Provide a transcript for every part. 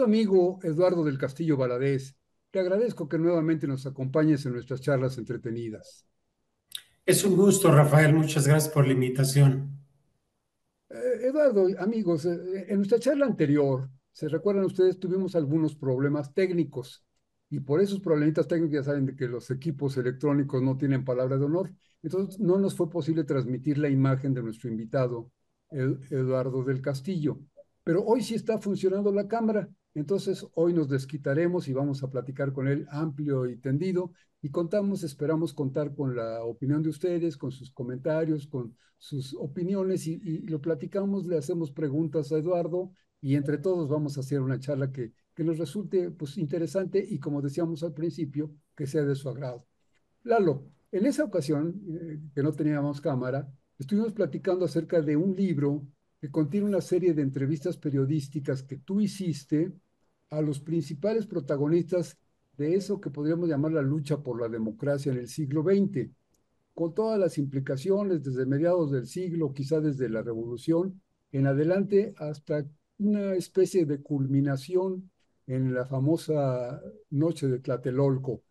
amigo Eduardo del Castillo Valadez, te agradezco que nuevamente nos acompañes en nuestras charlas entretenidas. Es un gusto, Rafael. Muchas gracias por la invitación. Eduardo, amigos, en nuestra charla anterior, se recuerdan ustedes, tuvimos algunos problemas técnicos y por esos problemitas técnicos ya saben de que los equipos electrónicos no tienen palabra de honor. Entonces no nos fue posible transmitir la imagen de nuestro invitado, Eduardo del Castillo. Pero hoy sí está funcionando la cámara, entonces hoy nos desquitaremos y vamos a platicar con él amplio y tendido y esperamos contar con la opinión de ustedes, con sus comentarios, con sus opiniones y lo platicamos, le hacemos preguntas a Eduardo y entre todos vamos a hacer una charla que nos resulte pues interesante y como decíamos al principio, que sea de su agrado. Lalo, en esa ocasión, que no teníamos cámara, estuvimos platicando acerca de un libro que contiene una serie de entrevistas periodísticas que tú hiciste a los principales protagonistas de eso que podríamos llamar la lucha por la democracia en el siglo XX, con todas las implicaciones desde mediados del siglo, quizá desde la Revolución en adelante, hasta una especie de culminación en la famosa noche de Tlatelolco.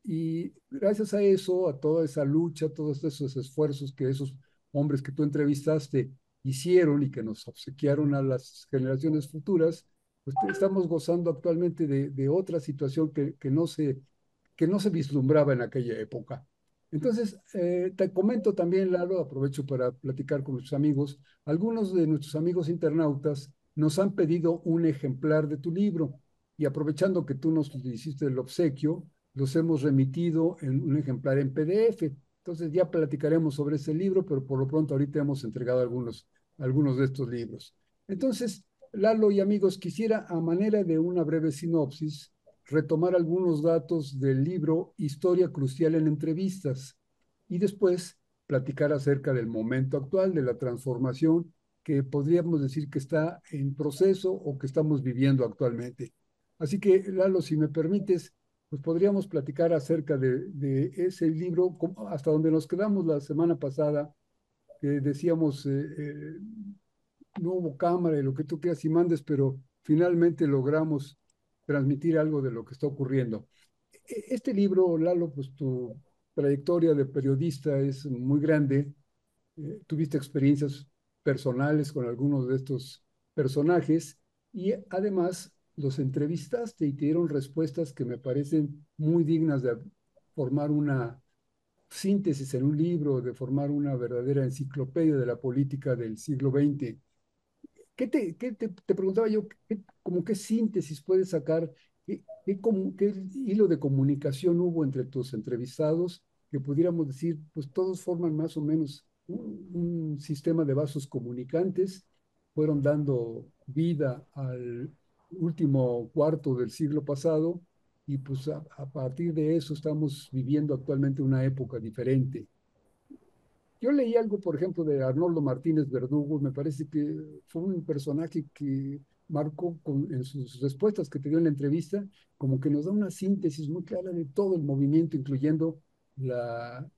Y gracias a eso, a toda esa lucha, todos esos esfuerzos que esos hombres que tú entrevistaste hicieron y que nos obsequiaron a las generaciones futuras, pues estamos gozando actualmente de otra situación que no se vislumbraba en aquella época. Entonces, te comento también, Lalo, aprovecho para platicar con nuestros amigos. Algunos de nuestros amigos internautas nos han pedido un ejemplar de tu libro y aprovechando que tú nos hiciste el obsequio, los hemos remitido en un ejemplar en PDF. Entonces ya platicaremos sobre ese libro, pero por lo pronto ahorita hemos entregado algunos de estos libros. Entonces, Lalo y amigos, quisiera a manera de una breve sinopsis retomar algunos datos del libro Historia Crucial en Entrevistas y después platicar acerca del momento actual, de la transformación que podríamos decir que está en proceso o que estamos viviendo actualmente. Así que, Lalo, si me permites, pues podríamos platicar acerca de ese libro, hasta donde nos quedamos la semana pasada, que decíamos, no hubo cámara y lo que tú quieras y mandes, pero finalmente logramos transmitir algo de lo que está ocurriendo. Este libro, Lalo, pues tu trayectoria de periodista es muy grande, tuviste experiencias personales con algunos de estos personajes y además los entrevistaste y te dieron respuestas que me parecen muy dignas de formar una síntesis en un libro, de formar una verdadera enciclopedia de la política del siglo XX. Te preguntaba yo, como qué síntesis puedes sacar, qué hilo de comunicación hubo entre tus entrevistados que pudiéramos decir, pues todos forman más o menos un sistema de vasos comunicantes, fueron dando vida al último cuarto del siglo pasado y pues a partir de eso estamos viviendo actualmente una época diferente. Yo leí algo, por ejemplo, de Arnoldo Martínez Verdugo, me parece que fue un personaje que marcó en sus respuestas que te dio en la entrevista, como que nos da una síntesis muy clara de todo el movimiento, incluyendo la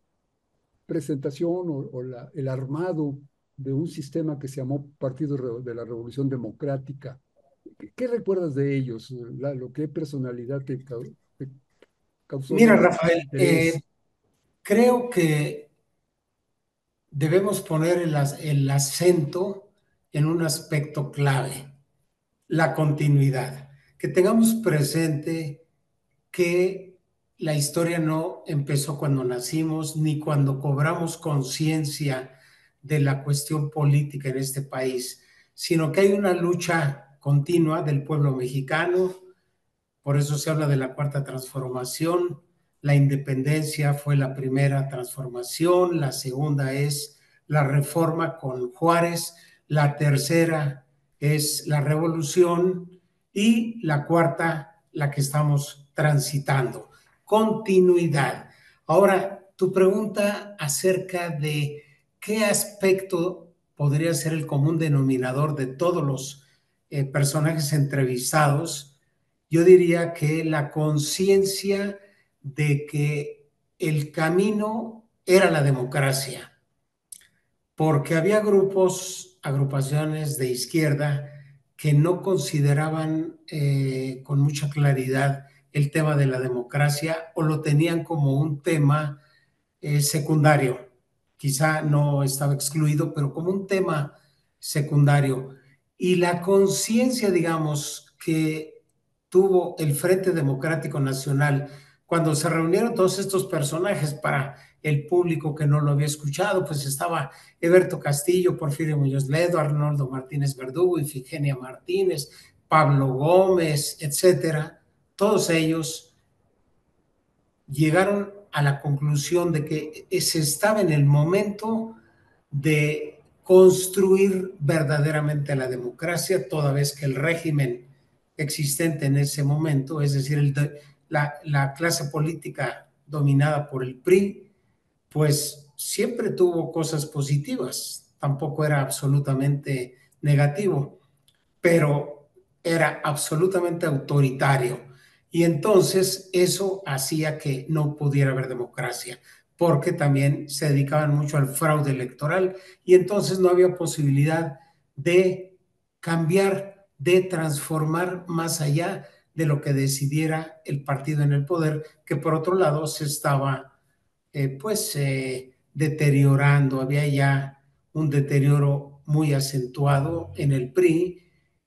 presentación el armado de un sistema que se llamó Partido de la Revolución Democrática. ¿Qué recuerdas de ellos, Lalo? ¿Qué personalidad te causó Mira, más Rafael, interés? creo que debemos poner el acento en un aspecto clave, la continuidad. Que tengamos presente que la historia no empezó cuando nacimos ni cuando cobramos conciencia de la cuestión política en este país, sino que hay una lucha continua del pueblo mexicano. Por eso se habla de la cuarta transformación. La independencia fue la primera transformación, la segunda es la reforma con Juárez, la tercera es la revolución y la cuarta, la que estamos transitando. Continuidad. Ahora, tu pregunta acerca de qué aspecto podría ser el común denominador de todos los personajes entrevistados. Yo diría que la conciencia de que el camino era la democracia, porque había grupos, agrupaciones de izquierda que no consideraban con mucha claridad el tema de la democracia o lo tenían como un tema secundario. Quizá no estaba excluido, pero como un tema secundario. Y la conciencia, digamos, que tuvo el Frente Democrático Nacional cuando se reunieron todos estos personajes para el público que no lo había escuchado, pues estaba Eberto Castillo, Porfirio Muñoz Ledo, Arnoldo Martínez Verdugo, Ifigenia Martínez, Pablo Gómez, etcétera. Todos ellos llegaron a la conclusión de que se estaba en el momento de construir verdaderamente la democracia, toda vez que el régimen existente en ese momento, es decir, la clase política dominada por el PRI, pues siempre tuvo cosas positivas, tampoco era absolutamente negativo, pero era absolutamente autoritario. Y entonces eso hacía que no pudiera haber democracia, porque también se dedicaban mucho al fraude electoral y entonces no había posibilidad de cambiar, de transformar más allá de lo que decidiera el partido en el poder, que por otro lado se estaba deteriorando, había ya un deterioro muy acentuado en el PRI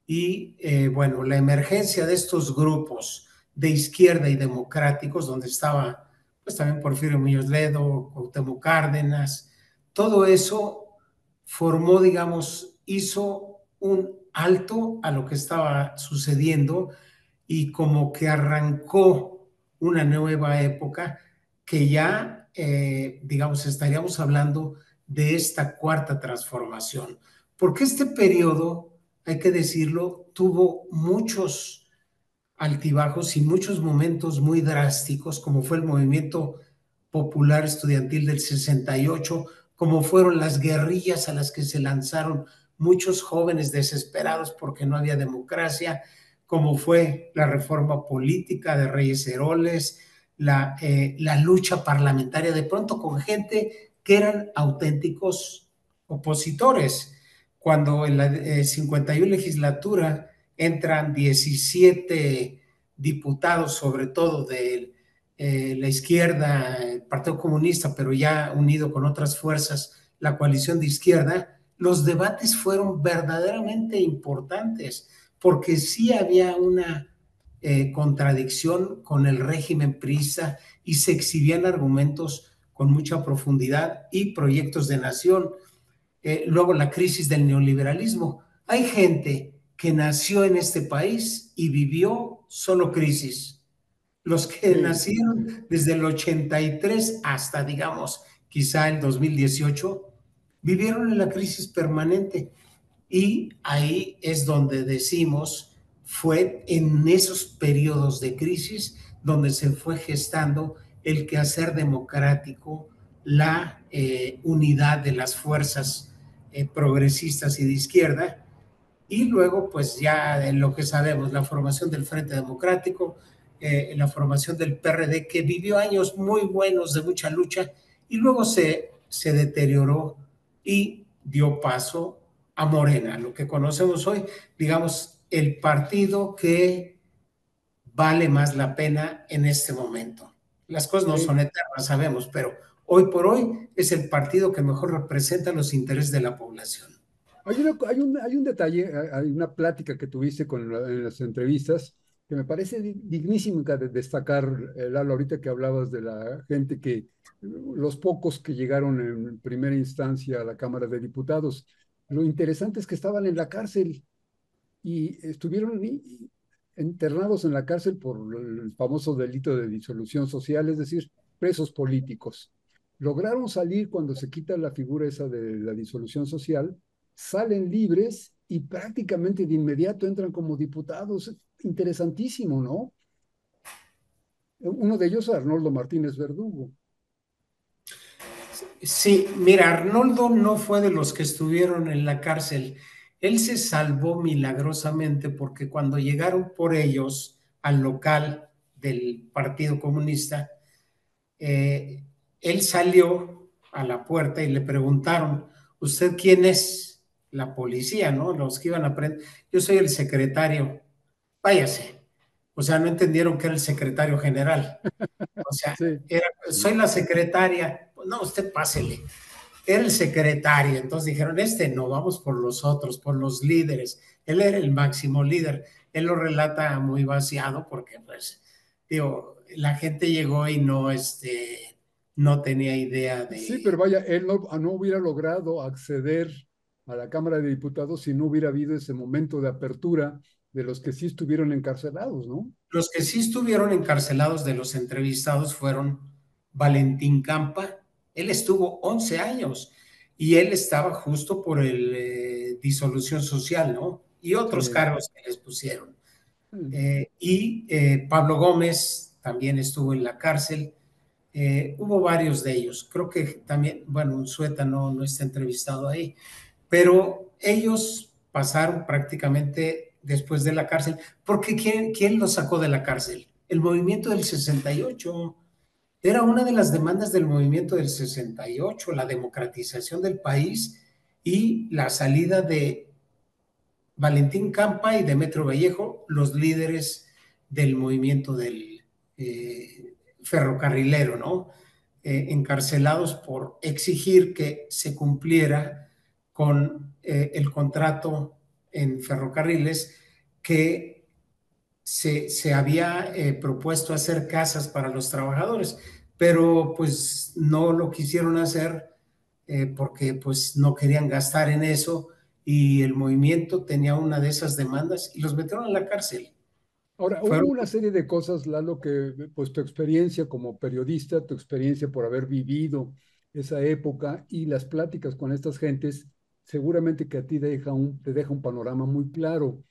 y bueno, la emergencia de estos grupos de izquierda y democráticos, donde estaba pues también Porfirio Muñoz Ledo, Cuauhtémoc Cárdenas, todo eso formó, digamos, hizo un alto a lo que estaba sucediendo y como que arrancó una nueva época que ya, digamos, estaríamos hablando de esta cuarta transformación. Porque este periodo, hay que decirlo, tuvo muchos altibajos y muchos momentos muy drásticos, como fue el movimiento popular estudiantil del 68, como fueron las guerrillas a las que se lanzaron muchos jóvenes desesperados porque no había democracia, como fue la reforma política de Reyes Heroles, la lucha parlamentaria, de pronto con gente que eran auténticos opositores. Cuando en la 51 legislatura entran 17 diputados, sobre todo de la izquierda, el Partido Comunista, pero ya unido con otras fuerzas, la coalición de izquierda, los debates fueron verdaderamente importantes, porque sí había una contradicción con el régimen priista y se exhibían argumentos con mucha profundidad y proyectos de nación. Luego la crisis del neoliberalismo. Hay gente que nació en este país y vivió solo crisis. Los que Sí, nacieron desde el 83 hasta, digamos, quizá el 2018, vivieron en la crisis permanente. Y ahí es donde decimos, fue en esos periodos de crisis donde se fue gestando el quehacer democrático, la unidad de las fuerzas progresistas y de izquierda, y luego pues ya en lo que sabemos, la formación del Frente Democrático, la formación del PRD, que vivió años muy buenos de mucha lucha y luego se deterioró y dio paso a Morena, lo que conocemos hoy, digamos, el partido que vale más la pena en este momento. Las cosas no sí. son eternas, sabemos, pero hoy por hoy es el partido que mejor representa los intereses de la población. Hay un detalle, hay una plática que tuviste en las entrevistas que me parece dignísima de destacar, Lalo, ahorita que hablabas de la gente los pocos que llegaron en primera instancia a la Cámara de Diputados. Lo interesante es que estaban en la cárcel y estuvieron internados en la cárcel por el famoso delito de disolución social, es decir, presos políticos. Lograron salir cuando se quita la figura esa de la disolución social, salen libres y prácticamente de inmediato entran como diputados. Interesantísimo, ¿no? Uno de ellos, Arnoldo Martínez Verdugo. Sí, mira, Arnoldo no fue de los que estuvieron en la cárcel. Él se salvó milagrosamente porque cuando llegaron por ellos al local del Partido Comunista, él salió a la puerta y le preguntaron, ¿usted quién es? la policía, ¿no? Los que iban a aprender. Yo soy el secretario, váyase. O sea, no entendieron que era el secretario general. O sea, Sí, soy la secretaria. No, usted pásele. Era el secretario. Entonces dijeron, no, vamos por los otros, por los líderes. Él era el máximo líder. Él lo relata muy vaciado porque, pues, digo, la gente llegó y no, no tenía idea sí, pero de vaya, él no hubiera logrado acceder a la Cámara de Diputados si no hubiera habido ese momento de apertura de los que sí estuvieron encarcelados, ¿no? los que sí estuvieron encarcelados de los entrevistados fueron Valentín Campa. Él estuvo 11 años y él estaba justo por el disolución social, ¿no? Y otros Sí. cargos que les pusieron. Pablo Gómez también estuvo en la cárcel. Hubo varios de ellos. Creo que también, bueno, Unzueta no está entrevistado ahí, pero ellos pasaron prácticamente después de la cárcel, porque ¿quién los sacó de la cárcel? El movimiento del 68. Era una de las demandas del movimiento del 68, la democratización del país y la salida de Valentín Campa y Demetrio Vallejo, los líderes del movimiento del ferrocarrilero, ¿no? Encarcelados por exigir que se cumpliera con el contrato en ferrocarriles que se había propuesto hacer casas para los trabajadores, pero pues no lo quisieron hacer porque pues no querían gastar en eso y el movimiento tenía una de esas demandas y los metieron a la cárcel. Ahora, hubo Fueron, una serie de cosas, Lalo, que pues tu experiencia como periodista, tu experiencia por haber vivido esa época y las pláticas con estas gentes, seguramente que a ti te deja un panorama muy claro.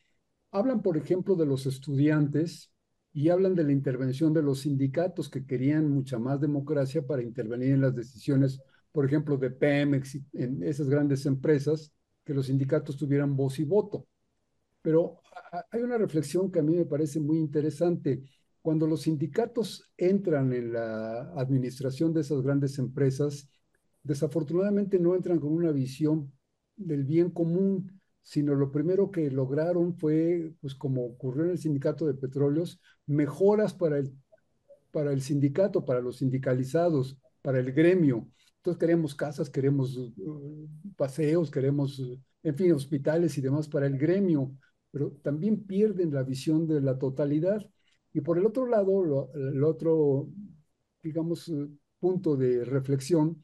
Hablan, por ejemplo, de los estudiantes y hablan de la intervención de los sindicatos que querían mucha más democracia para intervenir en las decisiones, por ejemplo, de Pemex y en esas grandes empresas, que los sindicatos tuvieran voz y voto. Pero hay una reflexión que a mí me parece muy interesante. Cuando los sindicatos entran en la administración de esas grandes empresas, desafortunadamente no entran con una visión del bien común, sino lo primero que lograron fue, pues como ocurrió en el sindicato de petróleos, mejoras para el sindicato, para los sindicalizados, para el gremio. Entonces queremos casas, queremos paseos, queremos, en fin, hospitales y demás para el gremio, pero también pierden la visión de la totalidad. Y por el otro lado, el otro, digamos, punto de reflexión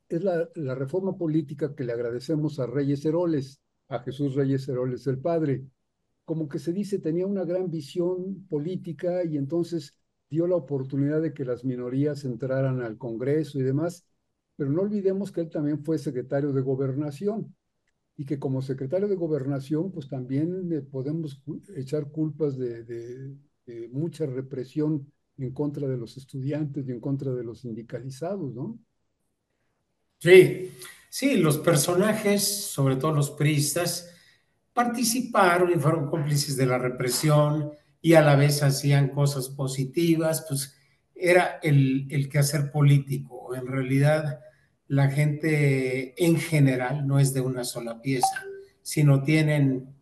es la reforma política que le agradecemos a Reyes Heroles, a Jesús Reyes Heroles el Padre, como que se dice, tenía una gran visión política y entonces dio la oportunidad de que las minorías entraran al Congreso y demás, pero no olvidemos que él también fue secretario de Gobernación y que como secretario de Gobernación, pues también podemos echar culpas de mucha represión en contra de los estudiantes y en contra de los sindicalizados, ¿no? sí, sí, los personajes, sobre todo los priistas, participaron y fueron cómplices de la represión y a la vez hacían cosas positivas, pues era el quehacer político. En realidad, la gente en general no es de una sola pieza, sino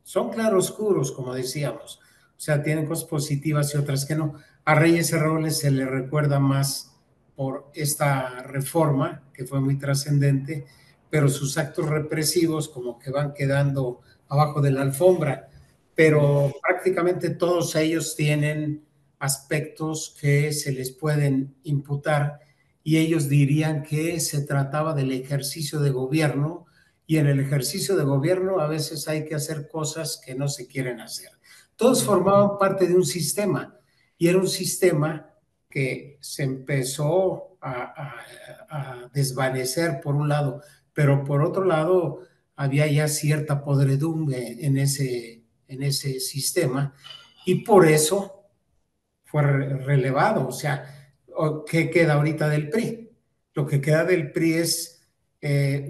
son claroscuros, como decíamos. O sea, tienen cosas positivas y otras que no. A Reyes Heroles se le recuerda más por esta reforma, que fue muy trascendente, pero sus actos represivos como que van quedando abajo de la alfombra, Mm. pero prácticamente todos ellos tienen aspectos que se les pueden imputar y ellos dirían que se trataba del ejercicio de gobierno y en el ejercicio de gobierno a veces hay que hacer cosas que no se quieren hacer. Todos Mm. formaban parte de un sistema y era un sistema que se empezó a desvanecer por un lado, pero por otro lado había ya cierta podredumbre en ese sistema y por eso fue relevado. O sea, ¿qué queda ahorita del PRI? Lo que queda del PRI es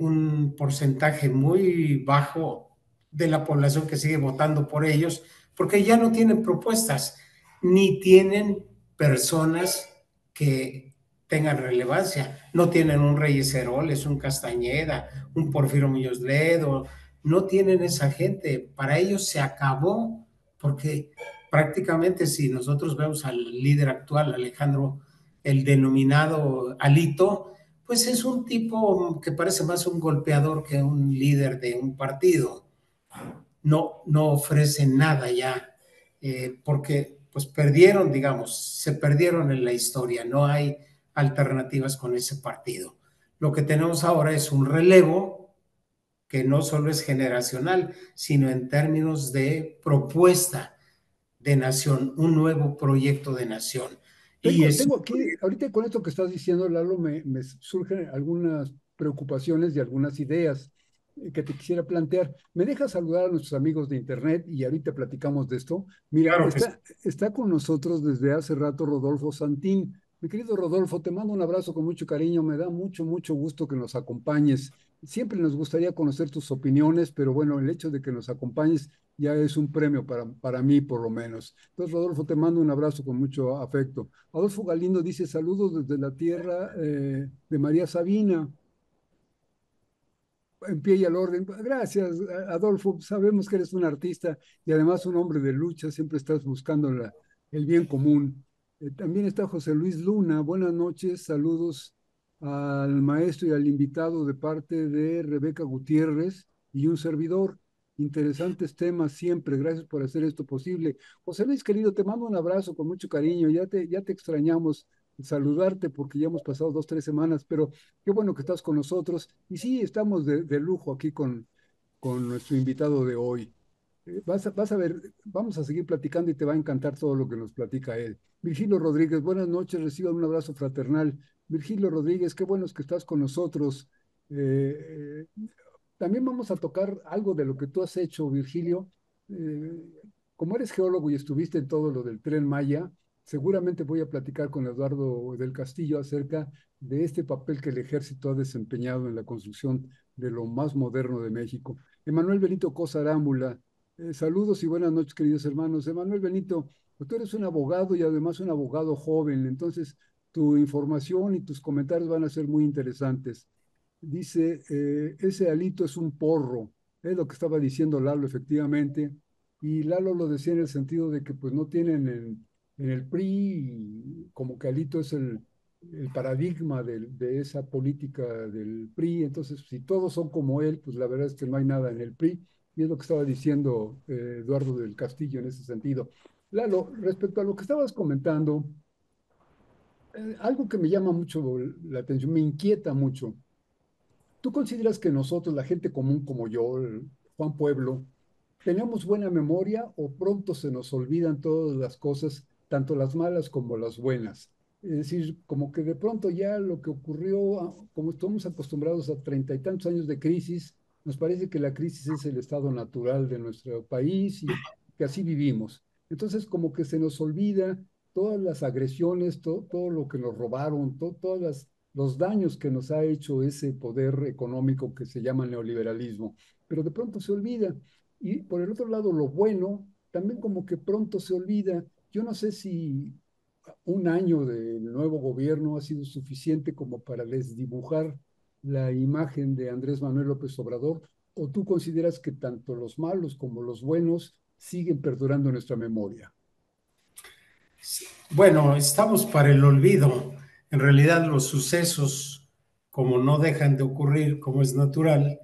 un porcentaje muy bajo de la población que sigue votando por ellos, porque ya no tienen propuestas, ni tienen personas que tengan relevancia. No tienen un Reyes Heroles, un Castañeda, un Porfirio Muñoz Ledo, no tienen esa gente. Para ellos se acabó, porque prácticamente si nosotros vemos al líder actual, Alejandro, el denominado Alito, pues es un tipo que parece más un golpeador que un líder de un partido. No ofrece nada ya, porque pues perdieron, digamos, se perdieron en la historia, no hay alternativas con ese partido. Lo que tenemos ahora es un relevo que no solo es generacional, sino en términos de propuesta de nación, un nuevo proyecto de nación. Y Tengo, es, tengo aquí, ahorita con esto que estás diciendo, Lalo, me surgen algunas preocupaciones y algunas ideas que te quisiera plantear. ¿Me dejas saludar a nuestros amigos de Internet y ahorita platicamos de esto? Mira, claro que sí. está con nosotros desde hace rato Rodolfo Santín. Mi querido Rodolfo, te mando un abrazo con mucho cariño. Me da mucho, mucho gusto que nos acompañes. Siempre nos gustaría conocer tus opiniones, pero bueno, el hecho de que nos acompañes ya es un premio para mí, por lo menos. Entonces, Rodolfo, te mando un abrazo con mucho afecto. Adolfo Galindo dice saludos desde la tierra de María Sabina, en pie y al orden. Gracias, Adolfo. Sabemos que eres un artista y además un hombre de lucha, siempre estás buscando el bien común. También está José Luis Luna. Buenas noches, saludos al maestro y al invitado de parte de Rebeca Gutiérrez y un servidor. Interesantes temas siempre. Gracias por hacer esto posible. José Luis, querido, te mando un abrazo con mucho cariño. Ya te extrañamos saludarte porque ya hemos pasado 2, 3 semanas, pero qué bueno que estás con nosotros. Y sí, estamos de lujo aquí con nuestro invitado de hoy. Vas a ver, vamos a seguir platicando y te va a encantar todo lo que nos platica él. Virgilio Rodríguez, buenas noches, reciban un abrazo fraternal. Virgilio Rodríguez, qué bueno es que estás con nosotros. También vamos a tocar algo de lo que tú has hecho, Virgilio. Eh, Como eres geólogo y estuviste en todo lo del Tren Maya, seguramente voy a platicar con Eduardo del Castillo acerca de este papel que el ejército ha desempeñado en la construcción de lo más moderno de México. Emanuel Benito Cosa Arámbula, saludos y buenas noches, queridos hermanos. Emanuel Benito, pues tú eres un abogado y además un abogado joven, entonces tu información y tus comentarios van a ser muy interesantes. Dice, ese Alito es un porro, es lo que estaba diciendo Lalo efectivamente, y Lalo lo decía en el sentido de que pues no tienen en el PRI, y como que Alito es el paradigma de esa política del PRI, entonces si todos son como él, pues la verdad es que no hay nada en el PRI, y es lo que estaba diciendo Eduardo del Castillo en ese sentido. Lalo, respecto a lo que estabas comentando, algo que me llama mucho la atención, me inquieta mucho. ¿Tú consideras que nosotros, la gente común como yo, Juan Pueblo, tenemos buena memoria o pronto se nos olvidan todas las cosas, tanto las malas como las buenas? Es decir, como que de pronto ya lo que ocurrió, como estamos acostumbrados a 30 y tantos años de crisis, nos parece que la crisis es el estado natural de nuestro país y que así vivimos. Entonces, como que se nos olvida todas las agresiones, todo lo que nos robaron, todas los daños que nos ha hecho ese poder económico que se llama neoliberalismo, pero de pronto se olvida. Y por el otro lado, lo bueno, también como que pronto se olvida. Yo no sé si un año del nuevo gobierno ha sido suficiente como para desdibujar la imagen de Andrés Manuel López Obrador, o tú consideras que tanto los malos como los buenos siguen perdurando en nuestra memoria. Bueno, estamos para el olvido. En realidad los sucesos, como no dejan de ocurrir, como es natural,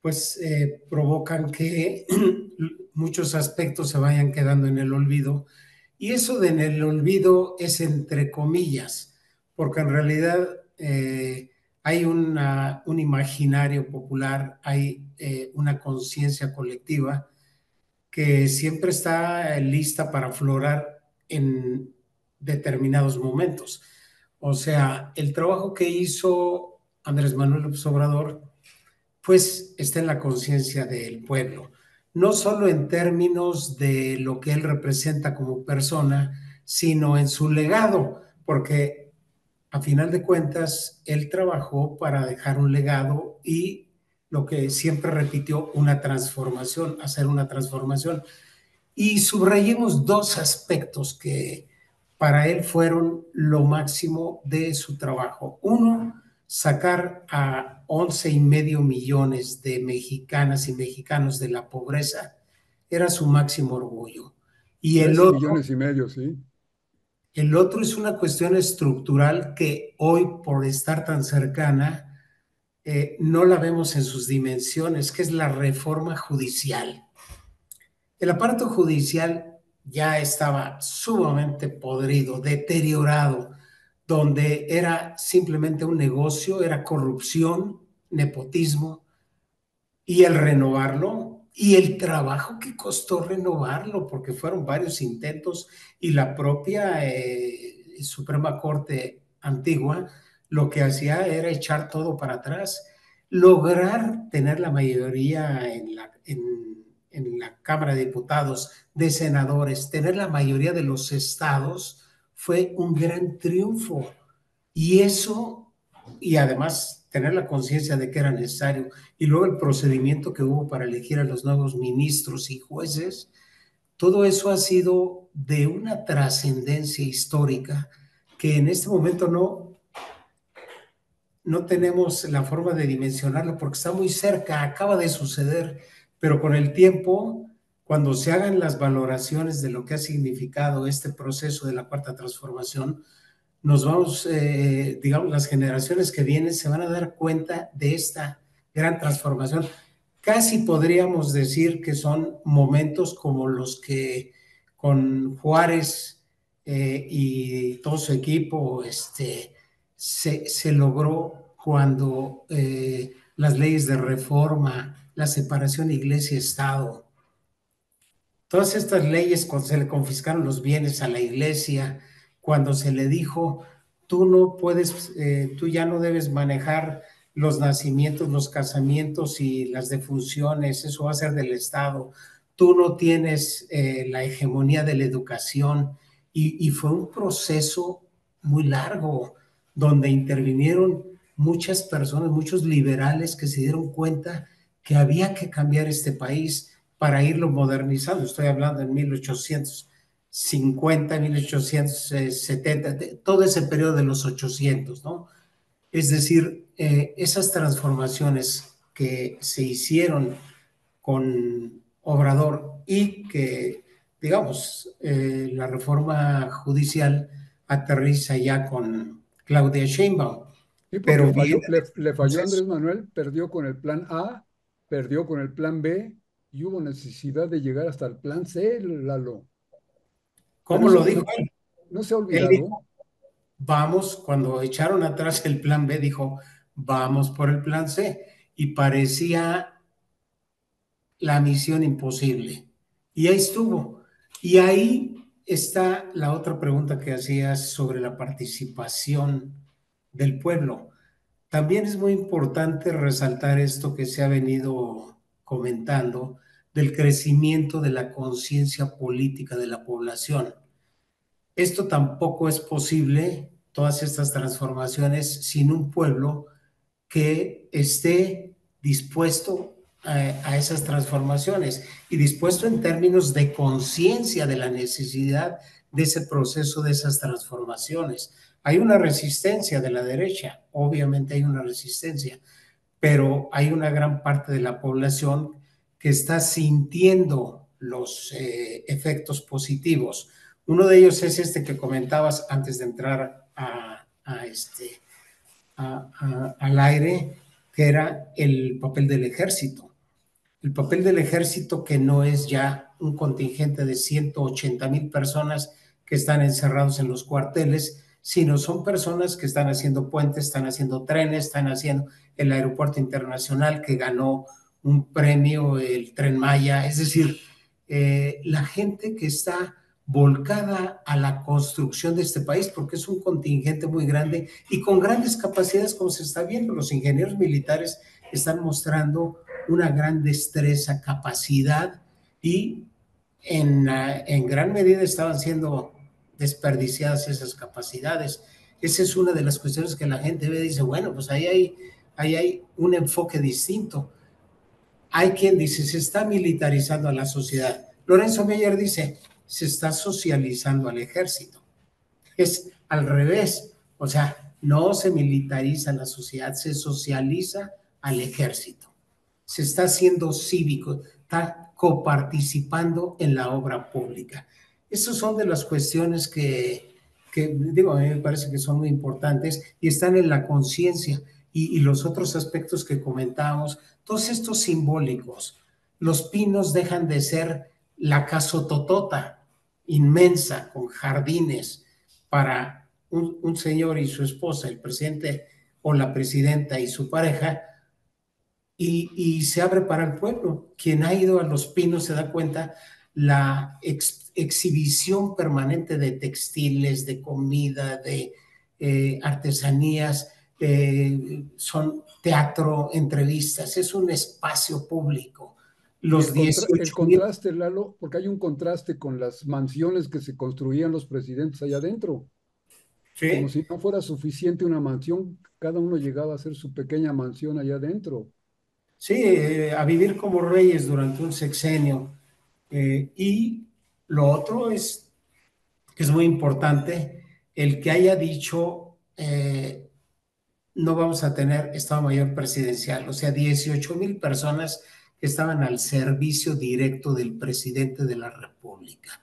pues provocan que muchos aspectos se vayan quedando en el olvido. Y eso de en el olvido es entre comillas, porque en realidad hay un imaginario popular, hay una conciencia colectiva que siempre está lista para aflorar en determinados momentos. O sea, el trabajo que hizo Andrés Manuel López Obrador, pues está en la conciencia del pueblo, no solo en términos de lo que él representa como persona, sino en su legado, porque a final de cuentas, él trabajó para dejar un legado y lo que siempre repitió, una transformación, hacer una transformación. Y subrayemos dos aspectos que para él fueron lo máximo de su trabajo. Uno, sacar a 11,5 millones de mexicanas y mexicanos de la pobreza era su máximo orgullo. Y 13,5 millones, sí. el otro es una cuestión estructural que hoy, por estar tan cercana, no la vemos en sus dimensiones, que es la reforma judicial. El aparato judicial ya estaba sumamente podrido, deteriorado, donde era simplemente un negocio, era corrupción, nepotismo, y el renovarlo, y el trabajo que costó renovarlo, porque fueron varios intentos, y la propia Suprema Corte antigua lo que hacía era echar todo para atrás. Lograr tener la mayoría en la Cámara de Diputados, de senadores, tener la mayoría de los estados, fue un gran triunfo. Y eso, y además tener la conciencia de que era necesario, y luego el procedimiento que hubo para elegir a los nuevos ministros y jueces, todo eso ha sido de una trascendencia histórica que en este momento no tenemos la forma de dimensionarlo porque está muy cerca, acaba de suceder, pero con el tiempo, cuando se hagan las valoraciones de lo que ha significado este proceso de la cuarta transformación, nos vamos, digamos, las generaciones que vienen se van a dar cuenta de esta gran transformación. Casi podríamos decir que son momentos como los que con Juárez y todo su equipo se logró cuando las leyes de reforma, la separación iglesia-estado, todas estas leyes, cuando se le confiscaron los bienes a la iglesia, cuando se le dijo, tú no puedes, tú ya no debes manejar los nacimientos, los casamientos y las defunciones, eso va a ser del Estado, tú no tienes la hegemonía de la educación, y fue un proceso muy largo donde intervinieron muchas personas, muchos liberales que se dieron cuenta que había que cambiar este país para irlo modernizando. Estoy hablando en 1850, 1870, todo ese periodo de los 800, ¿no? Es decir, esas transformaciones que se hicieron con Obrador y que, digamos, la reforma judicial aterriza ya con Claudia Sheinbaum, Sí, porque pero viene le del falló Andrés proceso. Manuel, perdió con el plan A, perdió con el plan B y hubo necesidad de llegar hasta el plan C, Lalo. Pero ¿Cómo eso lo dijo él? no se ha Él olvidado. dijo, vamos, cuando echaron atrás el plan B, dijo, vamos por el plan C. Y parecía la misión imposible. Y ahí estuvo. Y ahí está la otra pregunta que hacías sobre la participación del pueblo. También es muy importante resaltar esto que se ha venido comentando del crecimiento de la conciencia política de la población. Esto tampoco es posible, todas estas transformaciones, sin un pueblo que esté dispuesto a esas transformaciones y dispuesto en términos de conciencia de la necesidad de ese proceso, de esas transformaciones. Hay una resistencia de la derecha, obviamente hay una resistencia, pero hay una gran parte de la población que está sintiendo los efectos positivos. Uno de ellos es este que comentabas antes de entrar al aire, que era el papel del ejército. El papel del ejército, que no es ya un contingente de 180,000 personas que están encerrados en los cuarteles, sino son personas que están haciendo puentes, están haciendo trenes, están haciendo el aeropuerto internacional que ganó un premio, el Tren Maya, es decir, la gente que está volcada a la construcción de este país, porque es un contingente muy grande y con grandes capacidades, como se está viendo. Los ingenieros militares están mostrando una gran destreza, capacidad, y en gran medida estaban siendo desperdiciadas esas capacidades. Esa es una de las cuestiones que la gente ve y dice, bueno, pues ahí hay un enfoque distinto. Hay quien dice, se está militarizando a la sociedad. Lorenzo Meyer dice, se está socializando al ejército. Es al revés. O sea, No se militariza la sociedad, se socializa al ejército. Se está haciendo cívico, está coparticipando en la obra pública. Esas son de las cuestiones que digo, a mí me parece que son muy importantes y están en la conciencia y los otros aspectos que comentamos, todos estos simbólicos. Los pinos dejan de ser la casototota inmensa con jardines para un señor y su esposa, el presidente o la presidenta y su pareja, y se abre para el pueblo. Quien ha ido a Los Pinos se da cuenta la exhibición permanente de textiles, de comida, de artesanías, son teatro, entrevistas, es un espacio público. Y Los el 18,000, contraste, Lalo, porque hay un contraste con las mansiones que se construían los presidentes allá adentro. Como ¿sí? si no fuera suficiente una mansión, cada uno llegaba a hacer su pequeña mansión allá adentro. Sí, a vivir como reyes durante un sexenio. Y lo otro es que es muy importante, el que haya dicho no vamos a tener Estado Mayor Presidencial, o sea, 18,000 personas que estaban al servicio directo del presidente de la República.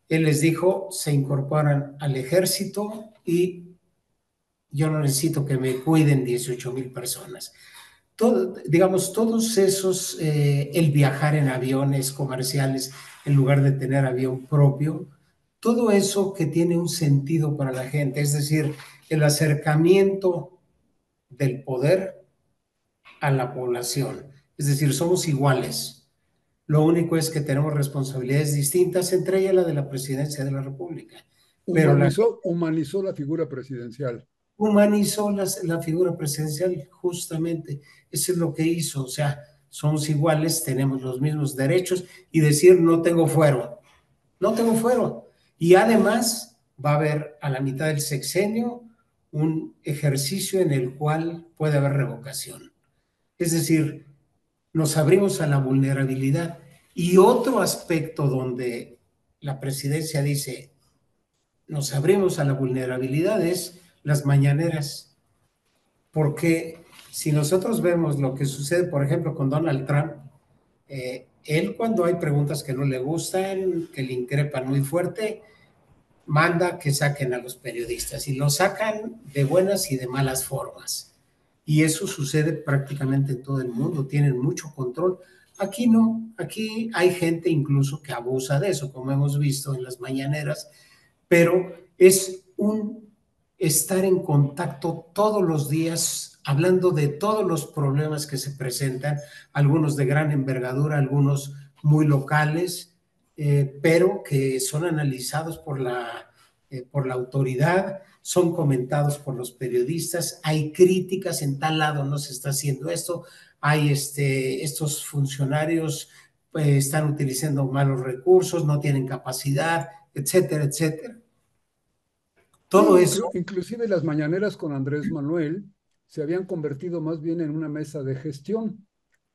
Él les dijo, se incorporan al ejército y yo no necesito que me cuiden 18,000 personas. Digamos, todos esos, el viajar en aviones comerciales en lugar de tener avión propio, todo eso que tiene un sentido para la gente, es decir, el acercamiento del poder a la población, es decir, somos iguales. Lo único es que tenemos responsabilidades distintas, entre ellas la de la presidencia de la República. Pero la Humanizó la figura presidencial. humanizó la figura presidencial, justamente. Eso es lo que hizo. O sea, somos iguales, tenemos los mismos derechos y decir no tengo fuero. No tengo fuero. Y además va a haber a la mitad del sexenio un ejercicio en el cual puede haber revocación. Es decir, nos abrimos a la vulnerabilidad. Y otro aspecto donde la presidencia dice, nos abrimos a la vulnerabilidad es las mañaneras. Porque si nosotros vemos lo que sucede, por ejemplo, con Donald Trump, él cuando hay preguntas que no le gustan, que le increpan muy fuerte, manda que saquen a los periodistas y lo sacan de buenas y de malas formas. Y eso sucede prácticamente en todo el mundo, tienen mucho control. Aquí no, aquí hay gente incluso que abusa de eso, como hemos visto en las mañaneras, pero es un estar en contacto todos los días, hablando de todos los problemas que se presentan, algunos de gran envergadura, algunos muy locales, pero que son analizados por la autoridad, son comentados por los periodistas, hay críticas en tal lado no se está haciendo esto, hay estos funcionarios están utilizando malos recursos, no tienen capacidad, etcétera, etcétera. Sí, Todo eso, inclusive las mañaneras con Andrés Manuel se habían convertido más bien en una mesa de gestión.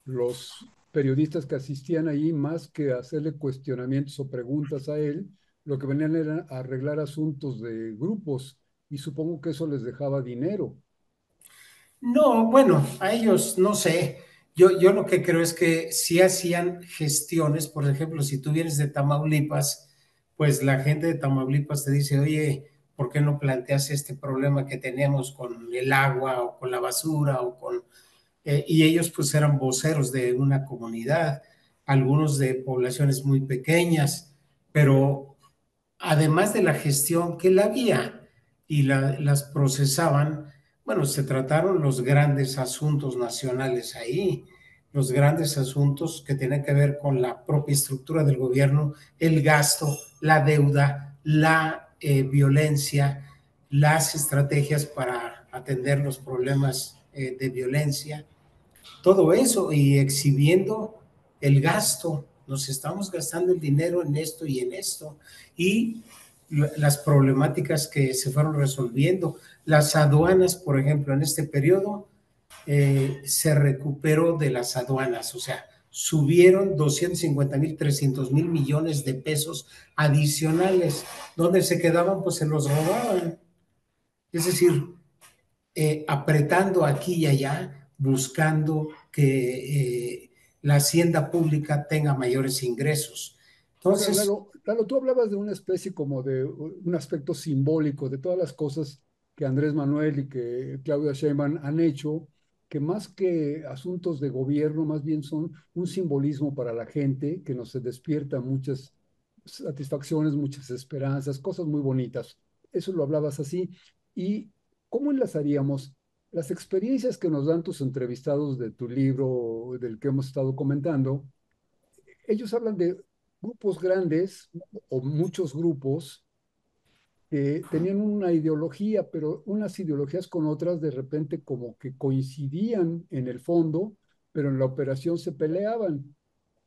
Los periodistas que asistían ahí, más que hacerle cuestionamientos o preguntas a él, lo que venían era a arreglar asuntos de grupos y supongo que eso les dejaba dinero. no, bueno, a ellos no sé. Yo lo que creo es que si hacían gestiones, por ejemplo, si tú vienes de Tamaulipas, pues la gente de Tamaulipas te dice, oye, ¿por qué no planteas este problema que tenemos con el agua o con la basura o con y ellos pues eran voceros de una comunidad, algunos de poblaciones muy pequeñas, pero además de la gestión que la había y las procesaban, bueno, se trataron los grandes asuntos nacionales ahí, los grandes asuntos que tienen que ver con la propia estructura del gobierno, el gasto, la deuda, la violencia, las estrategias para atender los problemas de violencia, todo eso y exhibiendo el gasto. Nos estamos gastando el dinero en esto y en esto. Y las problemáticas que se fueron resolviendo. Las aduanas, por ejemplo, en este periodo se recuperó de las aduanas, o sea, subieron 250,000, 300,000 millones de pesos adicionales. Donde se quedaban, pues se los robaban. Es decir, apretando aquí y allá, buscando que la hacienda pública tenga mayores ingresos. Ahora, Entonces, Lalo, tú hablabas de una especie como de un aspecto simbólico de todas las cosas que Andrés Manuel y que Claudia Sheinbaum han hecho, que más que asuntos de gobierno, más bien son un simbolismo para la gente, que nos despierta muchas satisfacciones, muchas esperanzas, cosas muy bonitas. Eso lo hablabas así. ¿Y cómo enlazaríamos las experiencias que nos dan tus entrevistados de tu libro, del que hemos estado comentando? Ellos hablan de grupos grandes o muchos grupos que tenían una ideología, pero unas ideologías con otras de repente como que coincidían en el fondo, pero en la operación se peleaban.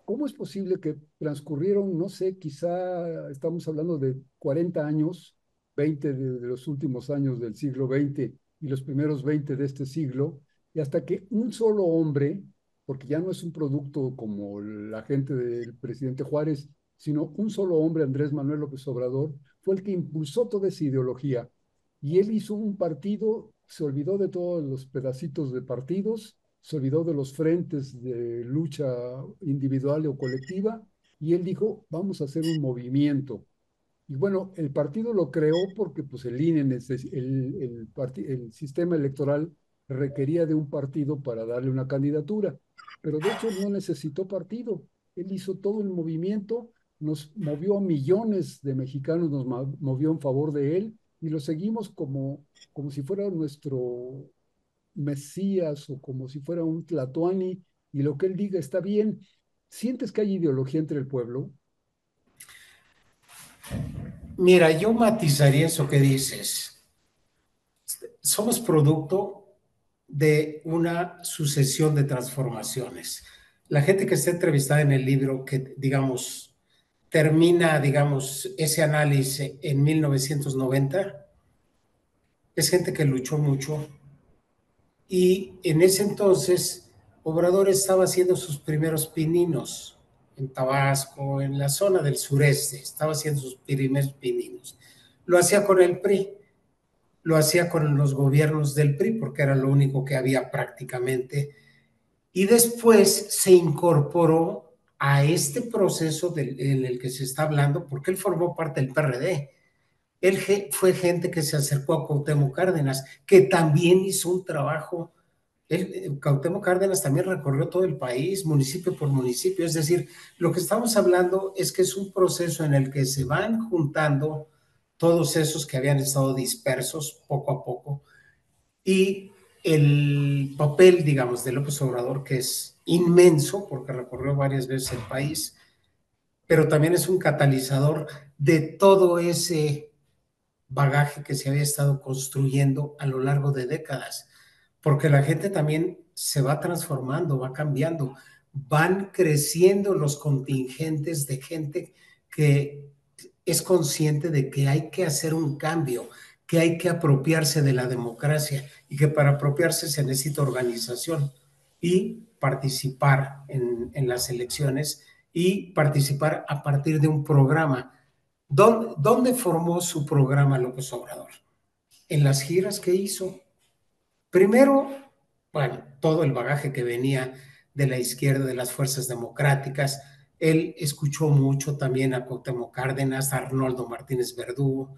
¿Cómo es posible que transcurrieron, no sé, quizá estamos hablando de 40 años, 20 de los últimos años del siglo XX y los primeros 20 de este siglo, y hasta que un solo hombre, porque ya no es un producto como la gente del presidente Juárez, sino un solo hombre, Andrés Manuel López Obrador, fue el que impulsó toda esa ideología. Y él hizo un partido, se olvidó de todos los pedacitos de partidos, se olvidó de los frentes de lucha individual o colectiva, y él dijo, vamos a hacer un movimiento. Y bueno, el partido lo creó porque pues el INE, el sistema electoral requería de un partido para darle una candidatura, pero de hecho él no necesitó partido, él hizo todo el movimiento, nos movió a millones de mexicanos, nos movió en favor de él y lo seguimos como si fuera nuestro Mesías o como si fuera un Tlatoani y lo que él diga está bien. ¿Sientes que hay ideología entre el pueblo? mira, yo matizaría eso que dices. Somos producto de una sucesión de transformaciones. La gente que está entrevistada en el libro, que digamos, termina, digamos, ese análisis en 1990, es gente que luchó mucho y en ese entonces Obrador estaba haciendo sus primeros pininos en Tabasco, en la zona del sureste, estaba haciendo sus primeros pininos. Lo hacía con el PRI, lo hacía con los gobiernos del PRI porque era lo único que había prácticamente. Y después se incorporó a este proceso en el que se está hablando porque él formó parte del PRD. Él fue gente que se acercó a Cuauhtémoc Cárdenas, que también hizo un trabajo. Cuauhtémoc Cárdenas también recorrió todo el país, municipio por municipio. Es decir, lo que estamos hablando es que es un proceso en el que se van juntando todos esos que habían estado dispersos poco a poco y el papel, digamos, de López Obrador, que es inmenso porque recorrió varias veces el país, pero también es un catalizador de todo ese bagaje que se había estado construyendo a lo largo de décadas, porque la gente también se va transformando, va cambiando, van creciendo los contingentes de gente que es consciente de que hay que hacer un cambio, que hay que apropiarse de la democracia y que para apropiarse se necesita organización y participar en las elecciones y participar a partir de un programa. ¿Dónde formó su programa López Obrador? En las giras que hizo. Primero, bueno, todo el bagaje que venía de la izquierda, de las fuerzas democráticas. Él escuchó mucho también a Cuauhtémoc Cárdenas, a Arnoldo Martínez Verdugo,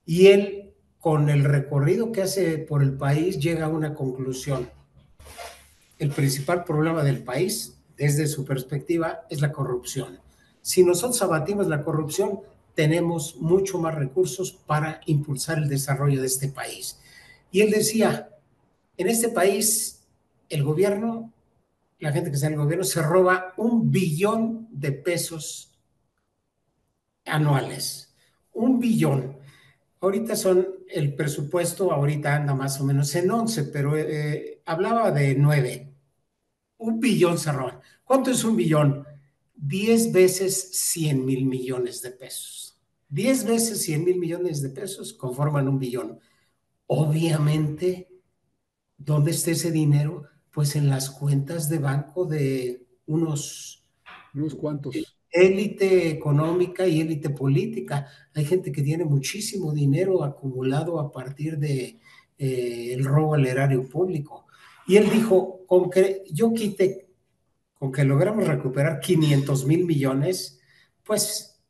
y él, con el recorrido que hace por el país, llega a una conclusión. El principal problema del país, desde su perspectiva, es la corrupción. Si nosotros abatimos la corrupción, tenemos mucho más recursos para impulsar el desarrollo de este país. Y él decía, en este país, el gobierno, la gente que está en el gobierno, se roba 1 billón de pesos anuales. 1 billón. Ahorita el presupuesto, ahorita anda más o menos en 11, pero hablaba de 9. 1 billón se roban. ¿Cuánto es 1 billón? 10 veces 100,000 millones de pesos. 10 veces 100,000 millones de pesos conforman 1 billón. Obviamente, ¿dónde está ese dinero? Pues en las cuentas de banco de unos Unos cuantos. élite económica y élite política. Hay gente que tiene muchísimo dinero acumulado a partir de el robo al erario público. Y él dijo, con que yo quite, con que logramos recuperar 500,000 millones, pues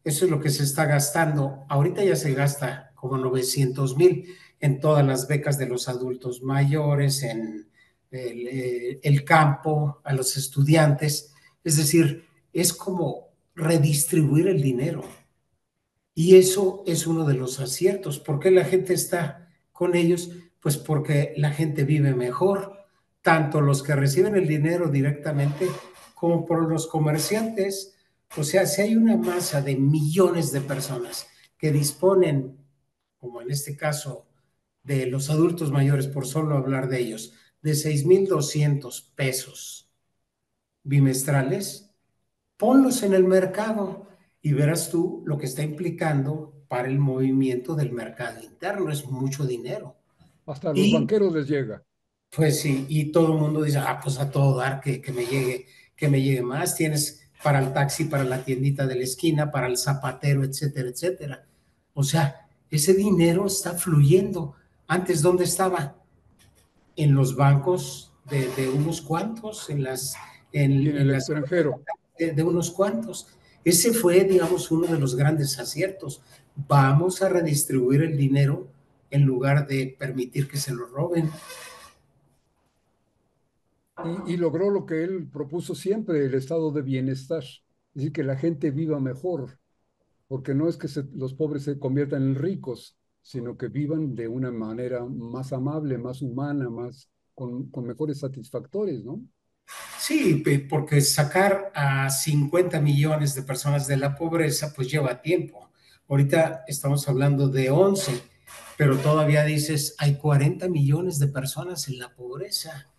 eso es lo que se está gastando. Ahorita ya se gasta como 900,000 en todas las becas de los adultos mayores, en el campo, a los estudiantes. Es decir, es como redistribuir el dinero. Y eso es uno de los aciertos. ¿Por qué la gente está con ellos? Pues porque la gente vive mejor, tanto los que reciben el dinero directamente como por los comerciantes. O sea, si hay una masa de millones de personas que disponen, como en este caso de los adultos mayores, por solo hablar de ellos, de 6,200 pesos bimestrales, ponlos en el mercado y verás tú lo que está implicando para el movimiento del mercado interno. Es mucho dinero. Hasta a los Y banqueros les llega. pues sí, y todo el mundo dice, pues a todo dar, que me llegue más. Tienes para el taxi, para la tiendita de la esquina, para el zapatero, etcétera, etcétera. O sea, ese dinero está fluyendo. Antes, ¿dónde estaba? En los bancos de unos cuantos, Y en el en las extranjero. de unos cuantos. Ese fue, digamos, uno de los grandes aciertos. Vamos a redistribuir el dinero en lugar de permitir que se lo roben. Y logró lo que él propuso siempre, el estado de bienestar. Es decir, que la gente viva mejor, porque no es que los pobres se conviertan en ricos, sino que vivan de una manera más amable, más humana, con mejores satisfactores, ¿no? Sí, porque sacar a 50 millones de personas de la pobreza pues lleva tiempo. Ahorita estamos hablando de 11, pero todavía dices, hay 40 millones de personas en la pobreza.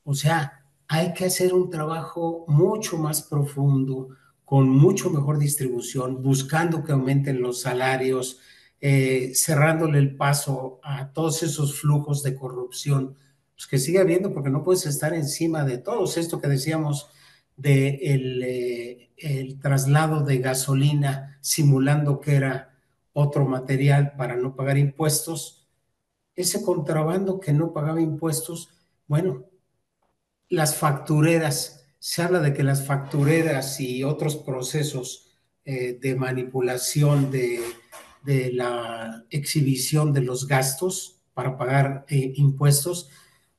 O sea, hay que hacer un trabajo mucho más profundo, con mucho mejor distribución, buscando que aumenten los salarios, cerrándole el paso a todos esos flujos de corrupción, pues que sigue habiendo, porque no puedes estar encima de todos. Esto que decíamos de el traslado de gasolina simulando que era otro material para no pagar impuestos, ese contrabando que no pagaba impuestos, bueno, las factureras, se habla de que las factureras y otros procesos de manipulación de, la exhibición de los gastos para pagar impuestos,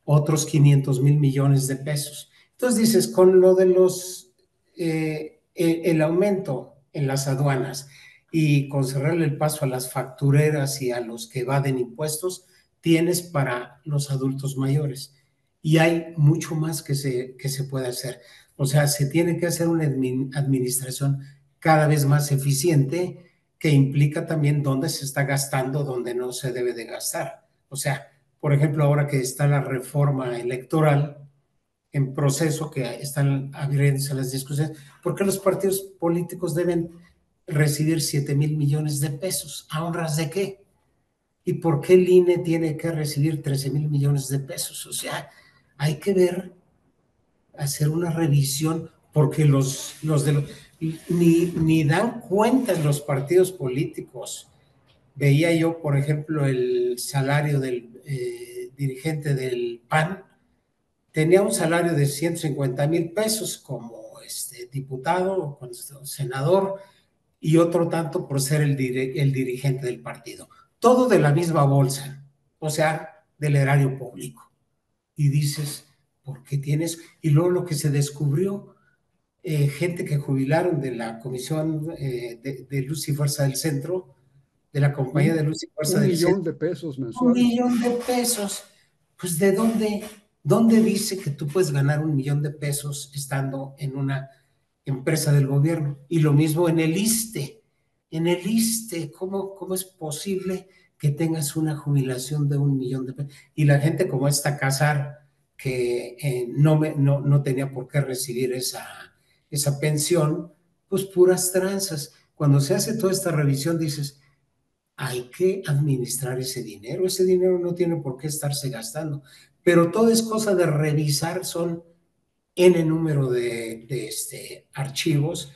otros 500,000 millones de pesos. Entonces dices, con lo de el aumento en las aduanas y con cerrarle el paso a las factureras y a los que evaden impuestos, tienes para los adultos mayores y hay mucho más que se puede hacer. O sea, se tiene que hacer una administración cada vez más eficiente que implica también dónde se está gastando, dónde no se debe de gastar. O sea, por ejemplo, ahora que está la reforma electoral en proceso, que están abriéndose las discusiones, ¿por qué los partidos políticos deben recibir 7,000 millones de pesos? ¿A honras de qué? ¿Y por qué el INE tiene que recibir 13,000 millones de pesos? O sea, hay que ver, hacer una revisión, porque los de los, ni dan cuenta en los partidos políticos. Veía yo, por ejemplo, el salario del dirigente del PAN, tenía un salario de 150,000 pesos como diputado o senador, y otro tanto por ser el dirigente del partido. Todo de la misma bolsa, o sea, del erario público. Y dices, ¿por qué tienes? Y luego lo que se descubrió, gente que jubilaron de la Comisión de Luz y Fuerza del Centro, de la Compañía de Un, Luz y Fuerza un del millón Centro, de pesos un mensuales. millón de pesos. Pues ¿de dónde dice que tú puedes ganar 1 millón de pesos estando en una empresa del gobierno? Y lo mismo en el ISSSTE. En el ISSSTE, ¿cómo es posible que tengas una jubilación de 1 millón de pesos? Y la gente como esta Casar, que no tenía por qué recibir esa pensión, pues puras tranzas. Cuando se hace toda esta revisión, dices, hay que administrar ese dinero no tiene por qué estarse gastando, pero todo es cosa de revisar, son N número de archivos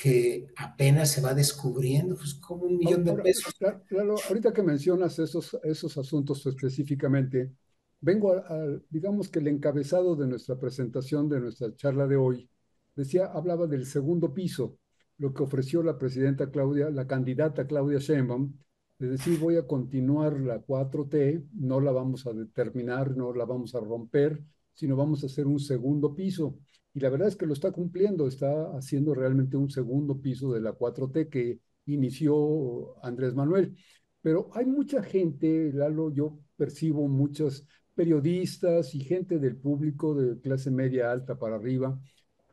que apenas se va descubriendo, pues como un millón de Ahora, pesos. claro, ahorita que mencionas esos asuntos específicamente, vengo digamos que el encabezado de nuestra presentación, de nuestra charla de hoy, hablaba del segundo piso, lo que ofreció la presidenta Claudia, la candidata Claudia Sheinbaum, de decir voy a continuar la 4T, no la vamos a determinar, no la vamos a romper, sino vamos a hacer un segundo piso. Y la verdad es que lo está cumpliendo, está haciendo realmente un segundo piso de la 4T que inició Andrés Manuel. Pero hay mucha gente, Lalo, yo percibo muchos periodistas y gente del público de clase media alta para arriba,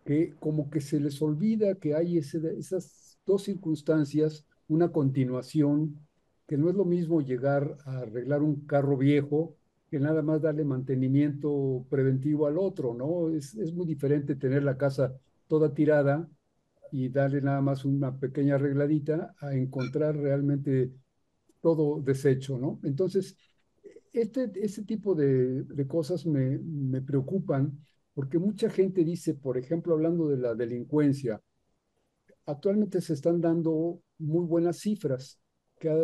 que como que se les olvida que hay esas dos circunstancias, una continuación, que no es lo mismo llegar a arreglar un carro viejo que nada más darle mantenimiento preventivo al otro, ¿no? Es muy diferente tener la casa toda tirada y darle nada más una pequeña arregladita a encontrar realmente todo deshecho, ¿no? Entonces, este tipo de cosas me preocupan porque mucha gente dice, por ejemplo, hablando de la delincuencia, actualmente se están dando muy buenas cifras, que ha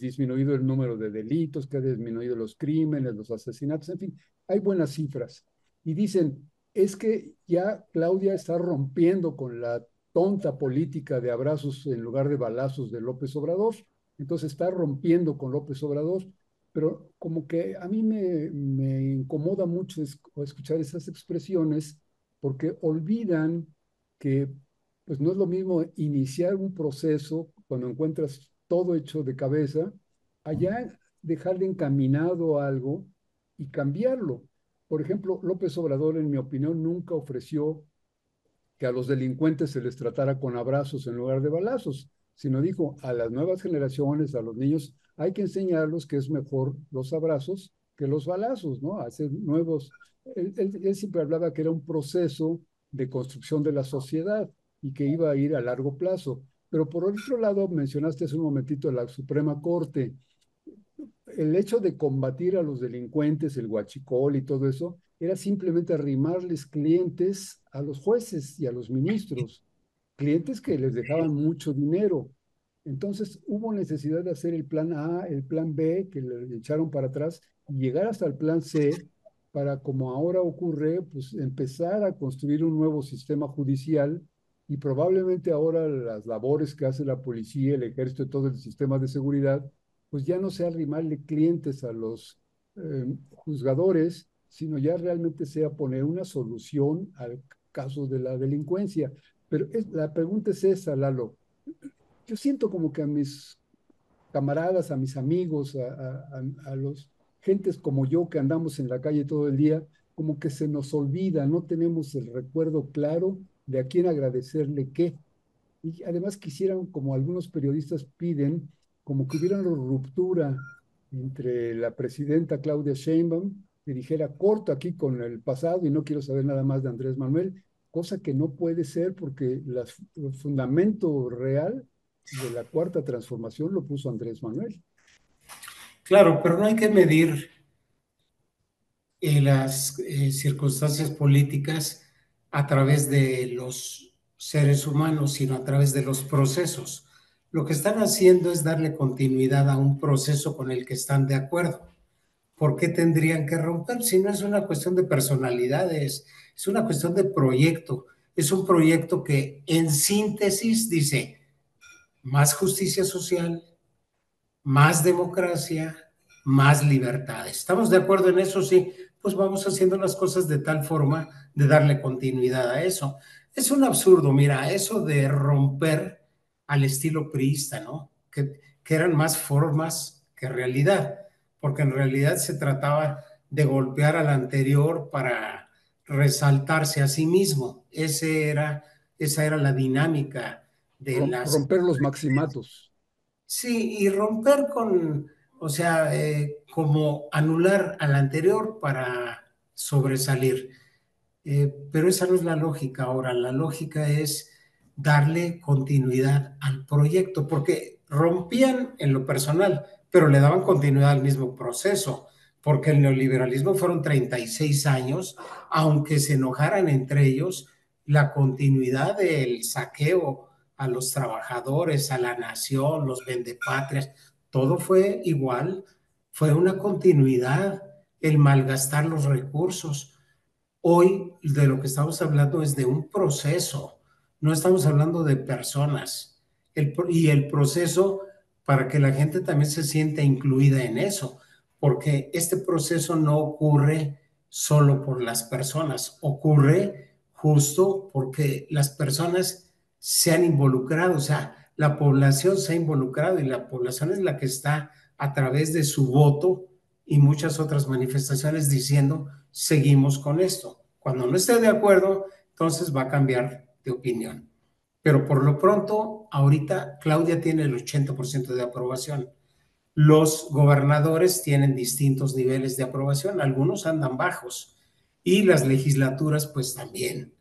disminuido el número de delitos, que ha disminuido los crímenes, los asesinatos, en fin, hay buenas cifras. Y dicen, es que ya Claudia está rompiendo con la tonta política de abrazos en lugar de balazos de López Obrador, entonces está rompiendo con López Obrador, pero como que a mí me incomoda mucho escuchar esas expresiones porque olvidan que pues no es lo mismo iniciar un proceso cuando encuentras todo hecho de cabeza, allá dejarle encaminado algo y cambiarlo. Por ejemplo, López Obrador, en mi opinión, nunca ofreció que a los delincuentes se les tratara con abrazos en lugar de balazos, sino dijo a las nuevas generaciones, a los niños, hay que enseñarlos que es mejor los abrazos que los balazos, ¿no? Hacer nuevos. Él siempre hablaba que era un proceso de construcción de la sociedad y que iba a ir a largo plazo. Pero por otro lado, mencionaste hace un momentito la Suprema Corte. El hecho de combatir a los delincuentes, el huachicol y todo eso, era simplemente arrimarles clientes a los jueces y a los ministros, clientes que les dejaban mucho dinero. Entonces hubo necesidad de hacer el plan A, el plan B, que le echaron para atrás, y llegar hasta el plan C para, como ahora ocurre, pues empezar a construir un nuevo sistema judicial y probablemente ahora las labores que hace la policía, el ejército y todo el sistema de seguridad pues ya no sea arrimarle clientes a los juzgadores, sino ya realmente sea poner una solución al caso de la delincuencia. Pero la pregunta es esa, Lalo. Yo siento como que a mis camaradas, a mis amigos, a los gentes como yo que andamos en la calle todo el día, como que se nos olvida, no tenemos el recuerdo claro de a quién agradecerle qué. Y además quisieran, como algunos periodistas piden, como que hubiera una ruptura entre la presidenta Claudia Sheinbaum, que dijera, corto aquí con el pasado y no quiero saber nada más de Andrés Manuel, cosa que no puede ser porque el fundamento real de la cuarta transformación lo puso Andrés Manuel. Claro, pero no hay que medir las circunstancias políticas a través de los seres humanos, sino a través de los procesos. Lo que están haciendo es darle continuidad a un proceso con el que están de acuerdo. ¿Por qué tendrían que romper? Si no es una cuestión de personalidades, es una cuestión de proyecto. Es un proyecto que en síntesis dice más justicia social, más democracia, más libertad. ¿Estamos de acuerdo en eso? Sí, pues vamos haciendo las cosas de tal forma de darle continuidad a eso. Es un absurdo, mira, eso de romper al estilo priista, ¿no? Que eran más formas que realidad, porque en realidad se trataba de golpear al anterior para resaltarse a sí mismo. Esa era la dinámica de las. Romper los maximatos. Sí, y romper con, o sea, como anular al anterior para sobresalir. Pero esa no es la lógica ahora, la lógica es darle continuidad al proyecto, porque rompían en lo personal, pero le daban continuidad al mismo proceso, porque el neoliberalismo fueron 36 años, aunque se enojaran entre ellos, la continuidad del saqueo a los trabajadores, a la nación, los vendepatrias, todo fue igual, fue una continuidad, el malgastar los recursos. Hoy de lo que estamos hablando es de un proceso, no estamos hablando de personas. Y el proceso para que la gente también se sienta incluida en eso, porque este proceso no ocurre solo por las personas, ocurre justo porque las personas se han involucrado, o sea, la población se ha involucrado y la población es la que está a través de su voto y muchas otras manifestaciones diciendo seguimos con esto. Cuando no esté de acuerdo, entonces va a cambiar de opinión. Pero por lo pronto, ahorita Claudia tiene el 80% de aprobación. Los gobernadores tienen distintos niveles de aprobación, algunos andan bajos y las legislaturas pues también.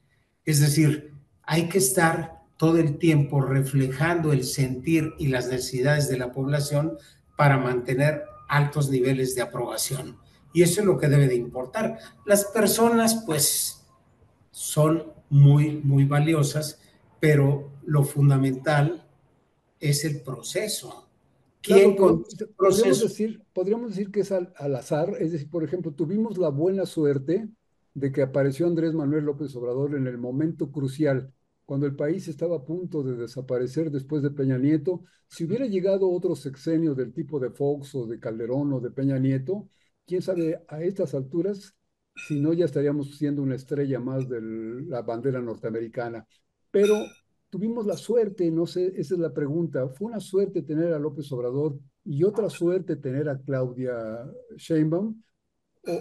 Es decir, hay que estar todo el tiempo reflejando el sentir y las necesidades de la población para mantener altos niveles de aprobación. Y eso es lo que debe de importar. Las personas pues son muy, muy valiosas, pero lo fundamental es el proceso. Claro, ¿Quién con pero ese proceso? podríamos decir que es al azar. Es decir, por ejemplo, tuvimos la buena suerte de que apareció Andrés Manuel López Obrador en el momento crucial, cuando el país estaba a punto de desaparecer después de Peña Nieto. Si hubiera llegado otro sexenio del tipo de Fox o de Calderón o de Peña Nieto, quién sabe a estas alturas, si no ya estaríamos siendo una estrella más de la bandera norteamericana. Pero tuvimos la suerte, no sé, esa es la pregunta. ¿Fue una suerte tener a López Obrador y otra suerte tener a Claudia Sheinbaum?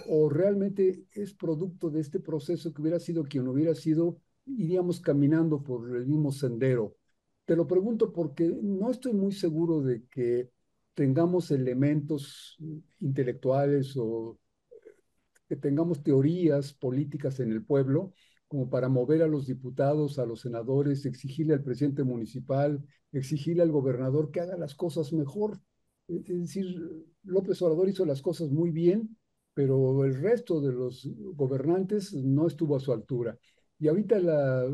¿O realmente es producto de este proceso que hubiera sido quien hubiera sido, iríamos caminando por el mismo sendero? Te lo pregunto porque no estoy muy seguro de que tengamos elementos intelectuales o que tengamos teorías políticas en el pueblo como para mover a los diputados, a los senadores, exigirle al presidente municipal, exigirle al gobernador que haga las cosas mejor. Es decir, López Obrador hizo las cosas muy bien, pero el resto de los gobernantes no estuvo a su altura. Y ahorita la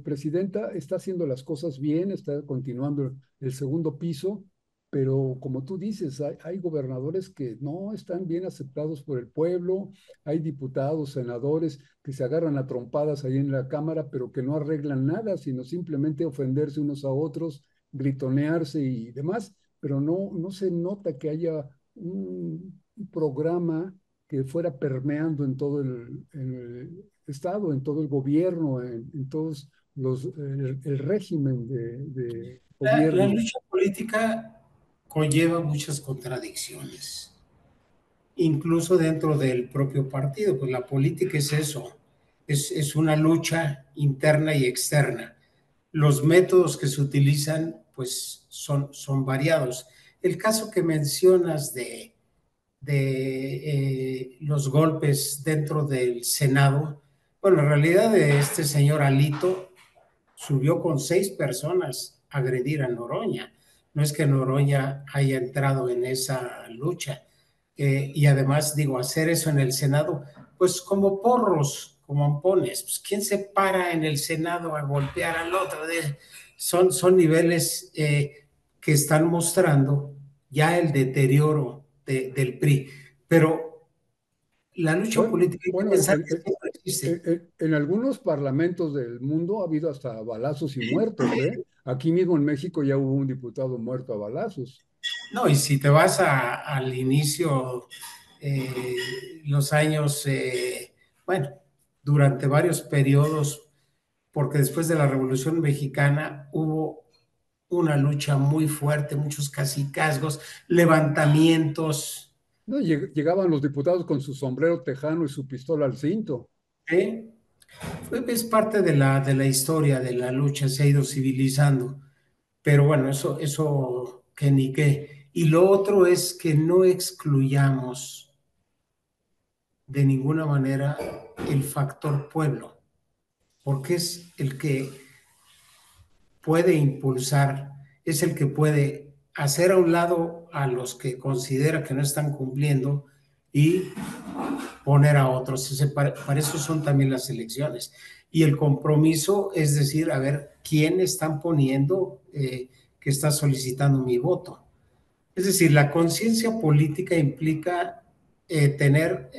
presidenta está haciendo las cosas bien, está continuando el segundo piso, pero como tú dices, hay gobernadores que no están bien aceptados por el pueblo, hay diputados, senadores que se agarran a trompadas ahí en la Cámara, pero que no arreglan nada, sino simplemente ofenderse unos a otros, gritonearse y demás, pero no se nota que haya un programa que fuera permeando en el Estado, en todo el gobierno, en todos el régimen de La gobierno. lucha política conlleva muchas contradicciones, incluso dentro del propio partido, pues la política es eso, es una lucha interna y externa. Los métodos que se utilizan, pues son variados. El caso que mencionas de los golpes dentro del Senado, bueno, en realidad de este señor Alito subió con 6 personas a agredir a Noroña. No es que Noroña haya entrado en esa lucha. Y además, digo, hacer eso en el Senado, pues como porros, como ampones. Pues, ¿quién se para en el Senado a golpear al otro? Son niveles que están mostrando ya el deterioro del PRI. Pero la lucha Bueno, política hay que bueno, pensar que siempre existe. en algunos parlamentos del mundo ha habido hasta balazos y muertos, ¿eh? Aquí mismo en México ya hubo un diputado muerto a balazos. No, y si te vas al inicio, eh, los años, bueno, durante varios periodos, porque después de la Revolución Mexicana hubo una lucha muy fuerte, muchos cacicazgos, levantamientos, No, llegaban los diputados con su sombrero tejano y su pistola al cinto. ¿eh? Es parte de la historia de la lucha, se ha ido civilizando, pero bueno, eso que ni qué. Y lo otro es que no excluyamos de ninguna manera el factor pueblo, porque es el que puede impulsar, es el que puede hacer a un lado a los que considera que no están cumpliendo y poner a otros. Para eso son también las elecciones. y el compromiso es decir, a ver, ¿quién están poniendo que está solicitando mi voto? Es decir, la conciencia política implica tener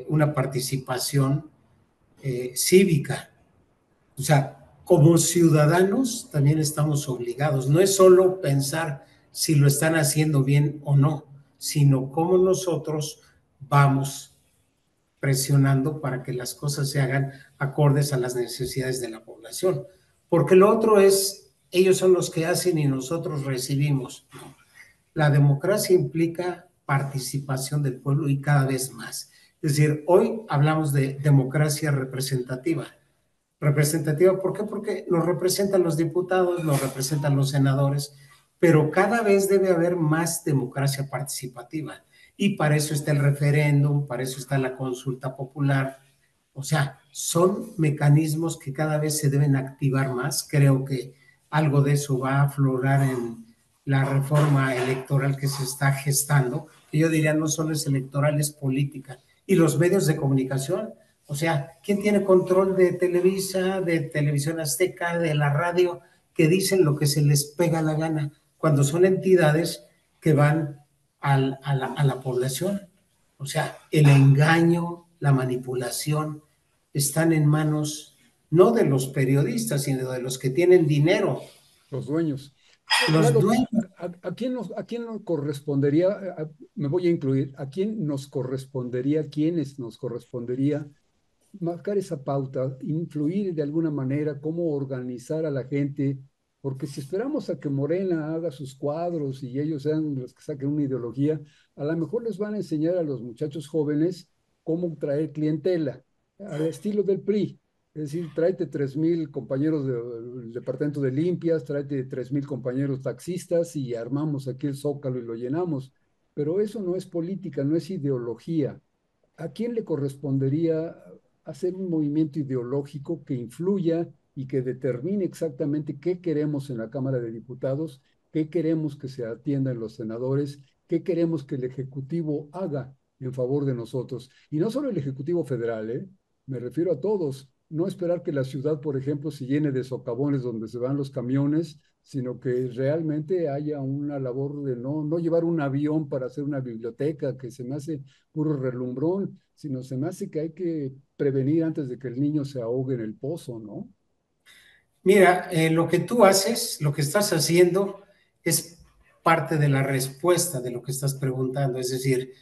una participación cívica. O sea, como ciudadanos también estamos obligados. No es solo pensar si lo están haciendo bien o no, sino cómo nosotros vamos presionando para que las cosas se hagan acordes a las necesidades de la población. Porque lo otro es, ellos son los que hacen y nosotros recibimos. La democracia implica participación del pueblo y cada vez más. Es decir, hoy hablamos de democracia representativa. Representativa, ¿por qué? Porque nos representan los diputados, nos representan los senadores, pero cada vez debe haber más democracia participativa. Y para eso está el referéndum, para eso está la consulta popular. O sea, son mecanismos que cada vez se deben activar más. Creo que algo de eso va a aflorar en la reforma electoral que se está gestando, que yo diría no solo es electoral, es política. Y los medios de comunicación, o sea, ¿quién tiene control de Televisa, de Televisión Azteca, de la radio, que dicen lo que se les pega la gana, cuando son entidades que van a la población? O sea, el engaño, la manipulación, están en manos no de los periodistas, sino de los que tienen dinero, Los dueños. los Lalo, dueños. a quién nos correspondería, me voy a incluir, a quién nos correspondería, quiénes nos correspondería marcar esa pauta, influir de alguna manera, cómo organizar a la gente, porque si esperamos a que Morena haga sus cuadros y ellos sean los que saquen una ideología, a lo mejor les van a enseñar a los muchachos jóvenes cómo traer clientela, al estilo del PRI. Es decir, tráete 3,000 compañeros del departamento de limpias, tráete 3,000 compañeros taxistas y armamos aquí el zócalo y lo llenamos. Pero eso no es política, no es ideología. ¿A quién le correspondería hacer un movimiento ideológico que influya y que determine exactamente qué queremos en la Cámara de Diputados, qué queremos que se atienda en los senadores, qué queremos que el Ejecutivo haga en favor de nosotros? Y no solo el Ejecutivo federal, ¿eh? Me refiero a todos. No esperar que la ciudad, por ejemplo, se llene de socavones donde se van los camiones, sino que realmente haya una labor de no llevar un avión para hacer una biblioteca, que se me hace puro relumbrón, sino se me hace que hay que prevenir antes de que el niño se ahogue en el pozo, ¿no? Mira, lo que tú haces, lo que estás haciendo, es parte de la respuesta de lo que estás preguntando. Es decir,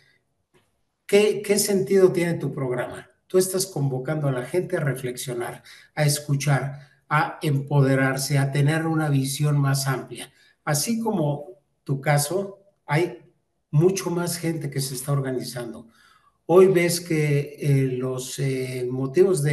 ¿qué sentido tiene tu programa? Tú estás convocando a la gente a reflexionar, a escuchar, a empoderarse, a tener una visión más amplia. Así como tu caso, hay mucho más gente que se está organizando. Hoy ves que los motivos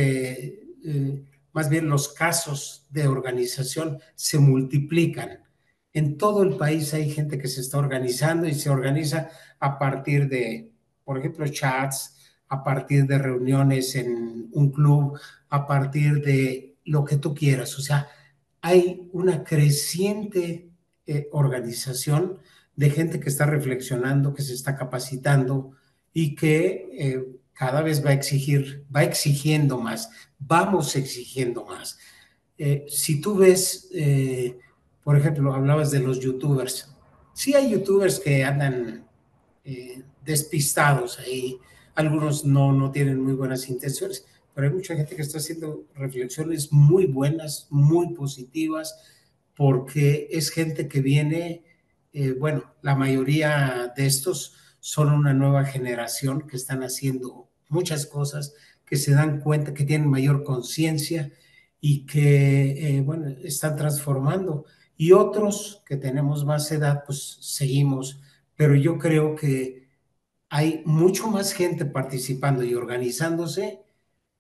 más bien los casos de organización se multiplican. En todo el país hay gente que se está organizando y se organiza a partir de, por ejemplo, chats, a partir de reuniones en un club, a partir de lo que tú quieras. O sea, hay una creciente organización de gente que está reflexionando, que se está capacitando y que cada vez va exigiendo más, vamos exigiendo más. Si tú ves, por ejemplo, hablabas de los youtubers, sí hay youtubers que andan despistados ahí, algunos no tienen muy buenas intenciones, pero hay mucha gente que está haciendo reflexiones muy buenas, muy positivas, porque es gente que viene, bueno, la mayoría de estos son una nueva generación que están haciendo muchas cosas, que se dan cuenta, que tienen mayor conciencia y que, bueno, están transformando. Y otros que tenemos más edad, pues seguimos, pero yo creo que hay mucho más gente participando y organizándose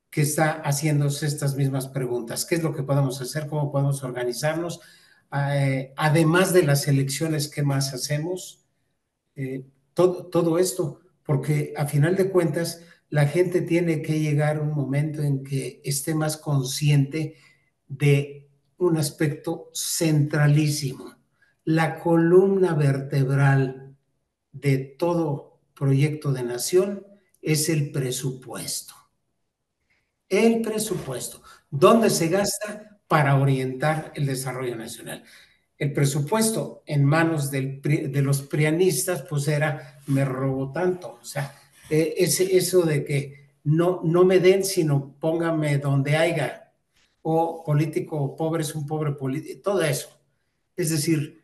que está haciéndose estas mismas preguntas. ¿Qué es lo que podemos hacer? ¿Cómo podemos organizarnos? Además de las elecciones, ¿qué más hacemos? Todo esto, porque a final de cuentas la gente tiene que llegar a un momento en que esté más consciente de un aspecto centralísimo. La columna vertebral de todo proyecto de nación es el presupuesto. El presupuesto. ¿Dónde se gasta para orientar el desarrollo nacional? El presupuesto en manos de los prianistas, pues era, me robo tanto. O sea, eso de que no me den, sino póngame donde haya. O político pobre es un pobre político, todo eso. Es decir,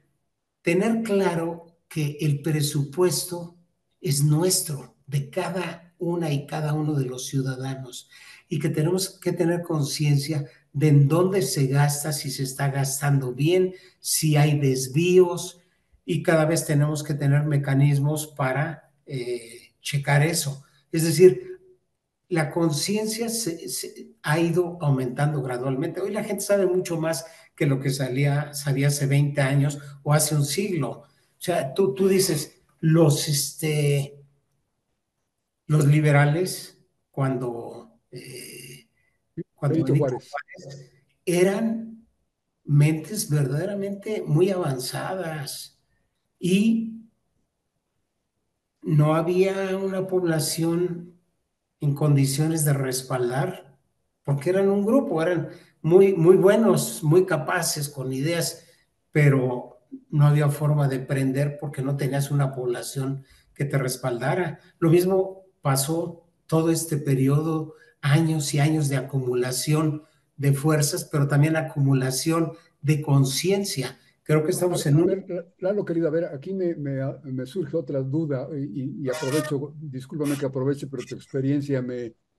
tener claro que el presupuesto es nuestro, de cada una y cada uno de los ciudadanos, y que tenemos que tener conciencia de en dónde se gasta, si se está gastando bien, si hay desvíos, y cada vez tenemos que tener mecanismos para checar eso. Es decir, la conciencia ha ido aumentando gradualmente. Hoy la gente sabe mucho más que lo que sabía hace 20 años o hace un siglo. O sea, tú dices, los liberales, cuando Benito Benito Juárez. Juárez, eran mentes verdaderamente muy avanzadas y no había una población en condiciones de respaldar, porque eran un grupo, eran muy buenos, muy capaces, con ideas, pero no había forma de prender porque no tenías una población que te respaldara. Lo mismo pasó todo este periodo, años y años de acumulación de fuerzas, pero también acumulación de conciencia. Creo que estamos en A un... ver, Lalo, querido, a ver, aquí me surge otra duda y aprovecho, discúlpame que aproveche, pero tu experiencia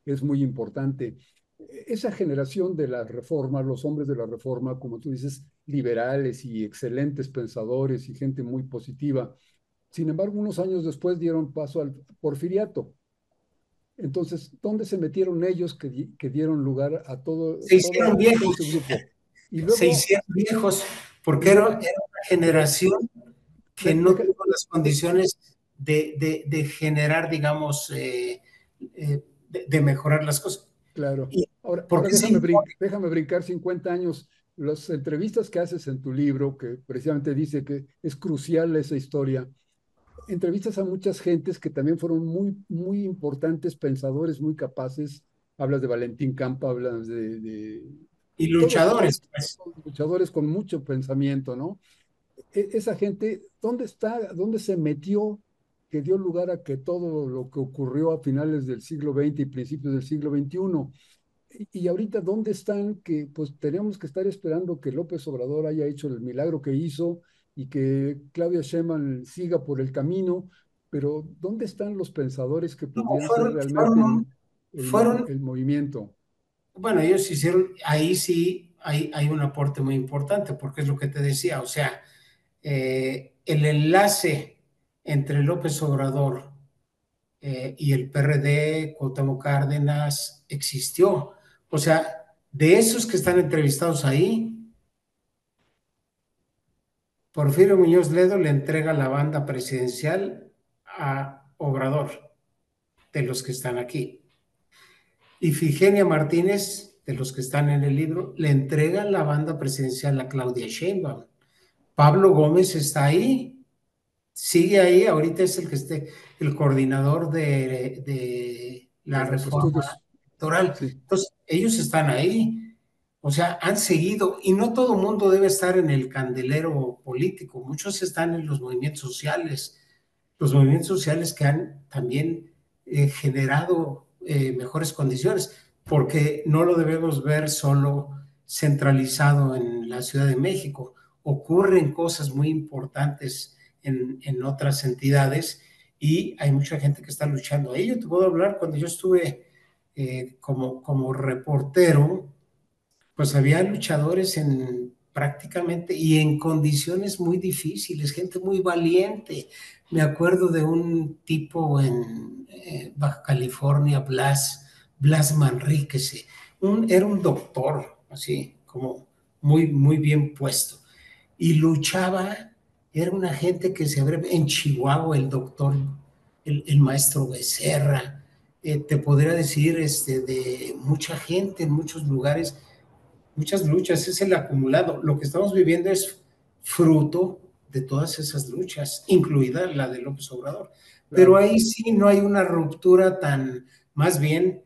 es muy importante. Esa generación de la reforma, los hombres de la reforma, como tú dices, liberales y excelentes pensadores y gente muy positiva, sin embargo, unos años después dieron paso al porfiriato. Entonces, ¿dónde se metieron ellos que dieron lugar a Se hicieron todo viejos, ese grupo? Y se luego, hicieron viejos, y porque era luego, una pero generación que no deja, tuvo las condiciones de generar, digamos, de mejorar las cosas. claro. ¿Y por Ahora qué se impone? déjame brincar 50 años. Las entrevistas que haces en tu libro, que precisamente dice que es crucial esa historia, entrevistas a muchas gentes que también fueron muy importantes pensadores, muy capaces. Hablas de Valentín Campa, hablas Y todos luchadores, pues. luchadores con mucho pensamiento, ¿no? Esa gente, ¿dónde está? ¿Dónde se metió que dio lugar a que todo lo que ocurrió a finales del siglo XX y principios del siglo XXI? Y ahorita, ¿dónde están? Que pues tenemos que estar esperando que López Obrador haya hecho el milagro que hizo y que Claudia Sheinbaum siga por el camino, pero ¿dónde están los pensadores que No, podrían ser realmente fueron, el movimiento? bueno, ellos hicieron, ahí sí hay un aporte muy importante, porque es lo que te decía, o sea, el enlace entre López Obrador y el PRD, Cuauhtémoc Cárdenas, existió. O sea, de esos que están entrevistados ahí, Porfirio Muñoz Ledo le entrega la banda presidencial a Obrador, de los que están aquí. Ifigenia Martínez, de los que están en el libro, le entrega la banda presidencial a Claudia Sheinbaum. Pablo Gómez está ahí, sigue ahí, ahorita es el que esté, el coordinador de la De los reforma estudios, electoral. sí, Entonces, ellos están ahí, o sea, han seguido, y no todo el mundo debe estar en el candelero político, muchos están en los movimientos sociales que han también generado mejores condiciones, porque no lo debemos ver solo centralizado en la Ciudad de México. Ocurren cosas muy importantes en otras entidades y hay mucha gente que está luchando ahí. Yo te puedo hablar cuando yo estuve como reportero, pues había luchadores en prácticamente y en condiciones muy difíciles, gente muy valiente. Me acuerdo de un tipo en Baja California, Blas Manríquez, era un doctor, así como muy bien puesto, y luchaba, era una gente que se abre en Chihuahua, el doctor, el maestro Becerra, te podría decir de mucha gente en muchos lugares, muchas luchas, es el acumulado. Lo que estamos viviendo es fruto de todas esas luchas, incluida la de López Obrador. Pero claro. ahí sí no hay una ruptura tan, más bien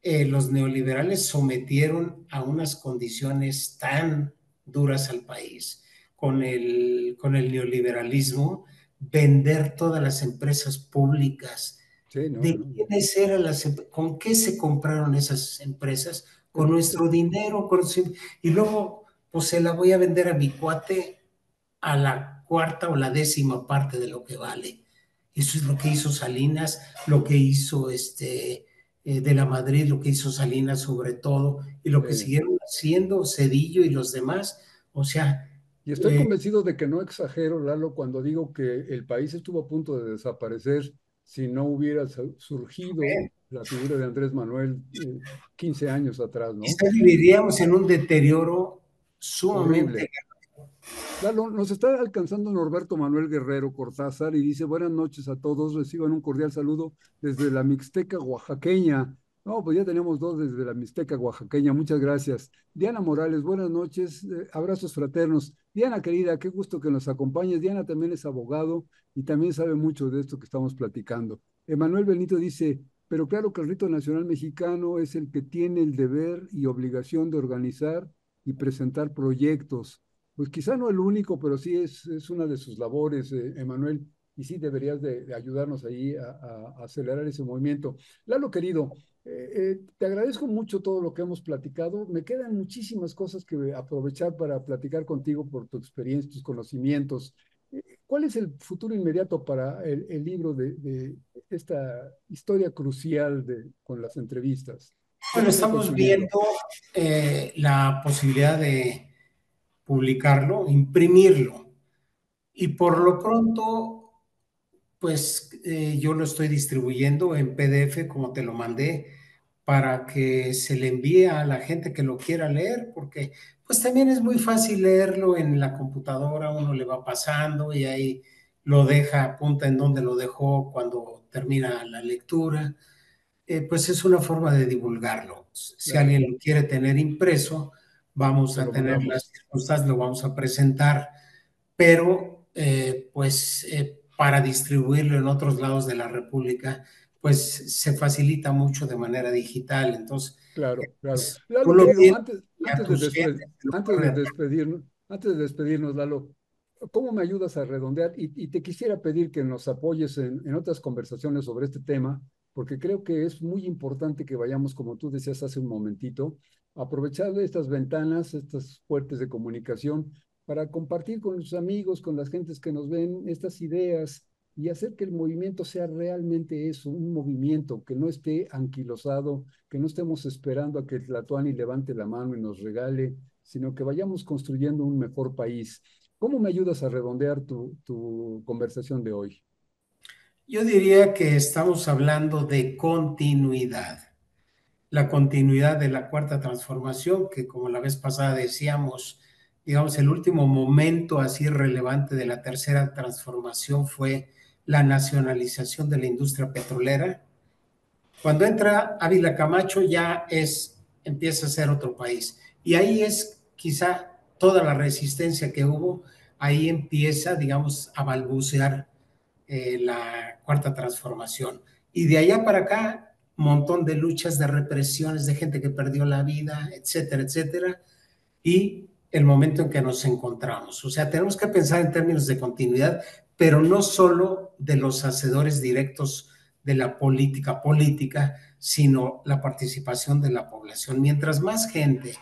los neoliberales sometieron a unas condiciones tan duras al país con el neoliberalismo, vender todas las empresas públicas. Sí, no, ¿De no. quiénes eran con qué se compraron esas empresas? Es- Con es- nuestro dinero, y luego pues se la voy a vender a mi cuate a la cuarta o la décima parte de lo que vale. Eso es lo que hizo Salinas, lo que hizo de la Madrid, lo que hizo Salinas sobre todo, y lo que eh, siguieron haciendo Cedillo y los demás. O sea, y estoy eh, convencido de que no exagero, Lalo, cuando digo que el país estuvo a punto de desaparecer si no hubiera surgido la figura de Andrés Manuel 15 años atrás, ¿no? quizás viviríamos en un deterioro sumamente. Horrible. Lalo, nos está alcanzando Norberto Manuel Guerrero Cortázar y dice, buenas noches a todos, reciban un cordial saludo desde la Mixteca oaxaqueña. No, pues ya tenemos dos desde la Mixteca oaxaqueña, muchas gracias. Diana Morales, buenas noches, abrazos fraternos. Diana querida, qué gusto que nos acompañes. Diana también es abogado y también sabe mucho de esto que estamos platicando. Emanuel Benito dice, pero claro que el rito nacional mexicano es el que tiene el deber y obligación de organizar y presentar proyectos, pues quizá no el único, pero sí es una de sus labores, Emanuel, y sí deberías de ayudarnos ahí a acelerar ese movimiento. Lalo, querido, te agradezco mucho todo lo que hemos platicado. Me quedan muchísimas cosas que aprovechar para platicar contigo por tu experiencia, tus conocimientos. ¿Cuál es el futuro inmediato para el libro de esta historia crucial con las entrevistas? ¿Qué Bueno, pasa con estamos tu viendo libro? la posibilidad de publicarlo, imprimirlo, y por Ah, lo pronto pues yo lo estoy distribuyendo en PDF como te lo mandé para que se le envíe a la gente que lo quiera leer, porque pues también es muy fácil leerlo en la computadora, uno le va pasando y ahí lo deja, apunta en donde lo dejó cuando termina la lectura. Pues es una forma de divulgarlo. Si claro, alguien lo quiere tener impreso, vamos te a lo tener las mandamos. circunstancias, lo vamos a presentar, pero para distribuirlo en otros lados de la República, pues se facilita mucho de manera digital. Entonces, Claro, claro. pues, tú Lalo, lo querido, tienes y a tus gentes se lo puedes antes de despedirnos, Lalo, ¿cómo me ayudas a redondear? Y te quisiera pedir que nos apoyes en otras conversaciones sobre este tema, porque creo que es muy importante que vayamos, como tú decías hace un momentito, aprovechar estas ventanas, estas puertas de comunicación, para compartir con los amigos, con las gentes que nos ven, estas ideas y hacer que el movimiento sea realmente eso, un movimiento que no esté anquilosado, que no estemos esperando a que el Tlatoani levante la mano y nos regale, sino que vayamos construyendo un mejor país. ¿Cómo me ayudas a redondear tu conversación de hoy? Yo diría que estamos hablando de continuidad. La continuidad de la cuarta transformación, que como la vez pasada decíamos, digamos, el último momento así relevante de la tercera transformación fue la nacionalización de la industria petrolera. Cuando entra Ávila Camacho ya empieza a ser otro país. Y ahí es quizá toda la resistencia que hubo, ahí empieza, digamos, a balbucear la cuarta transformación. Y de allá para acá, un montón de luchas, de represiones, de gente que perdió la vida, etcétera, etcétera, y el momento en que nos encontramos. O sea, tenemos que pensar en términos de continuidad, pero no solo de los hacedores directos de la política, sino la participación de la población. Mientras más gente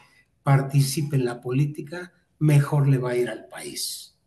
participe en la política, mejor le va a ir al país.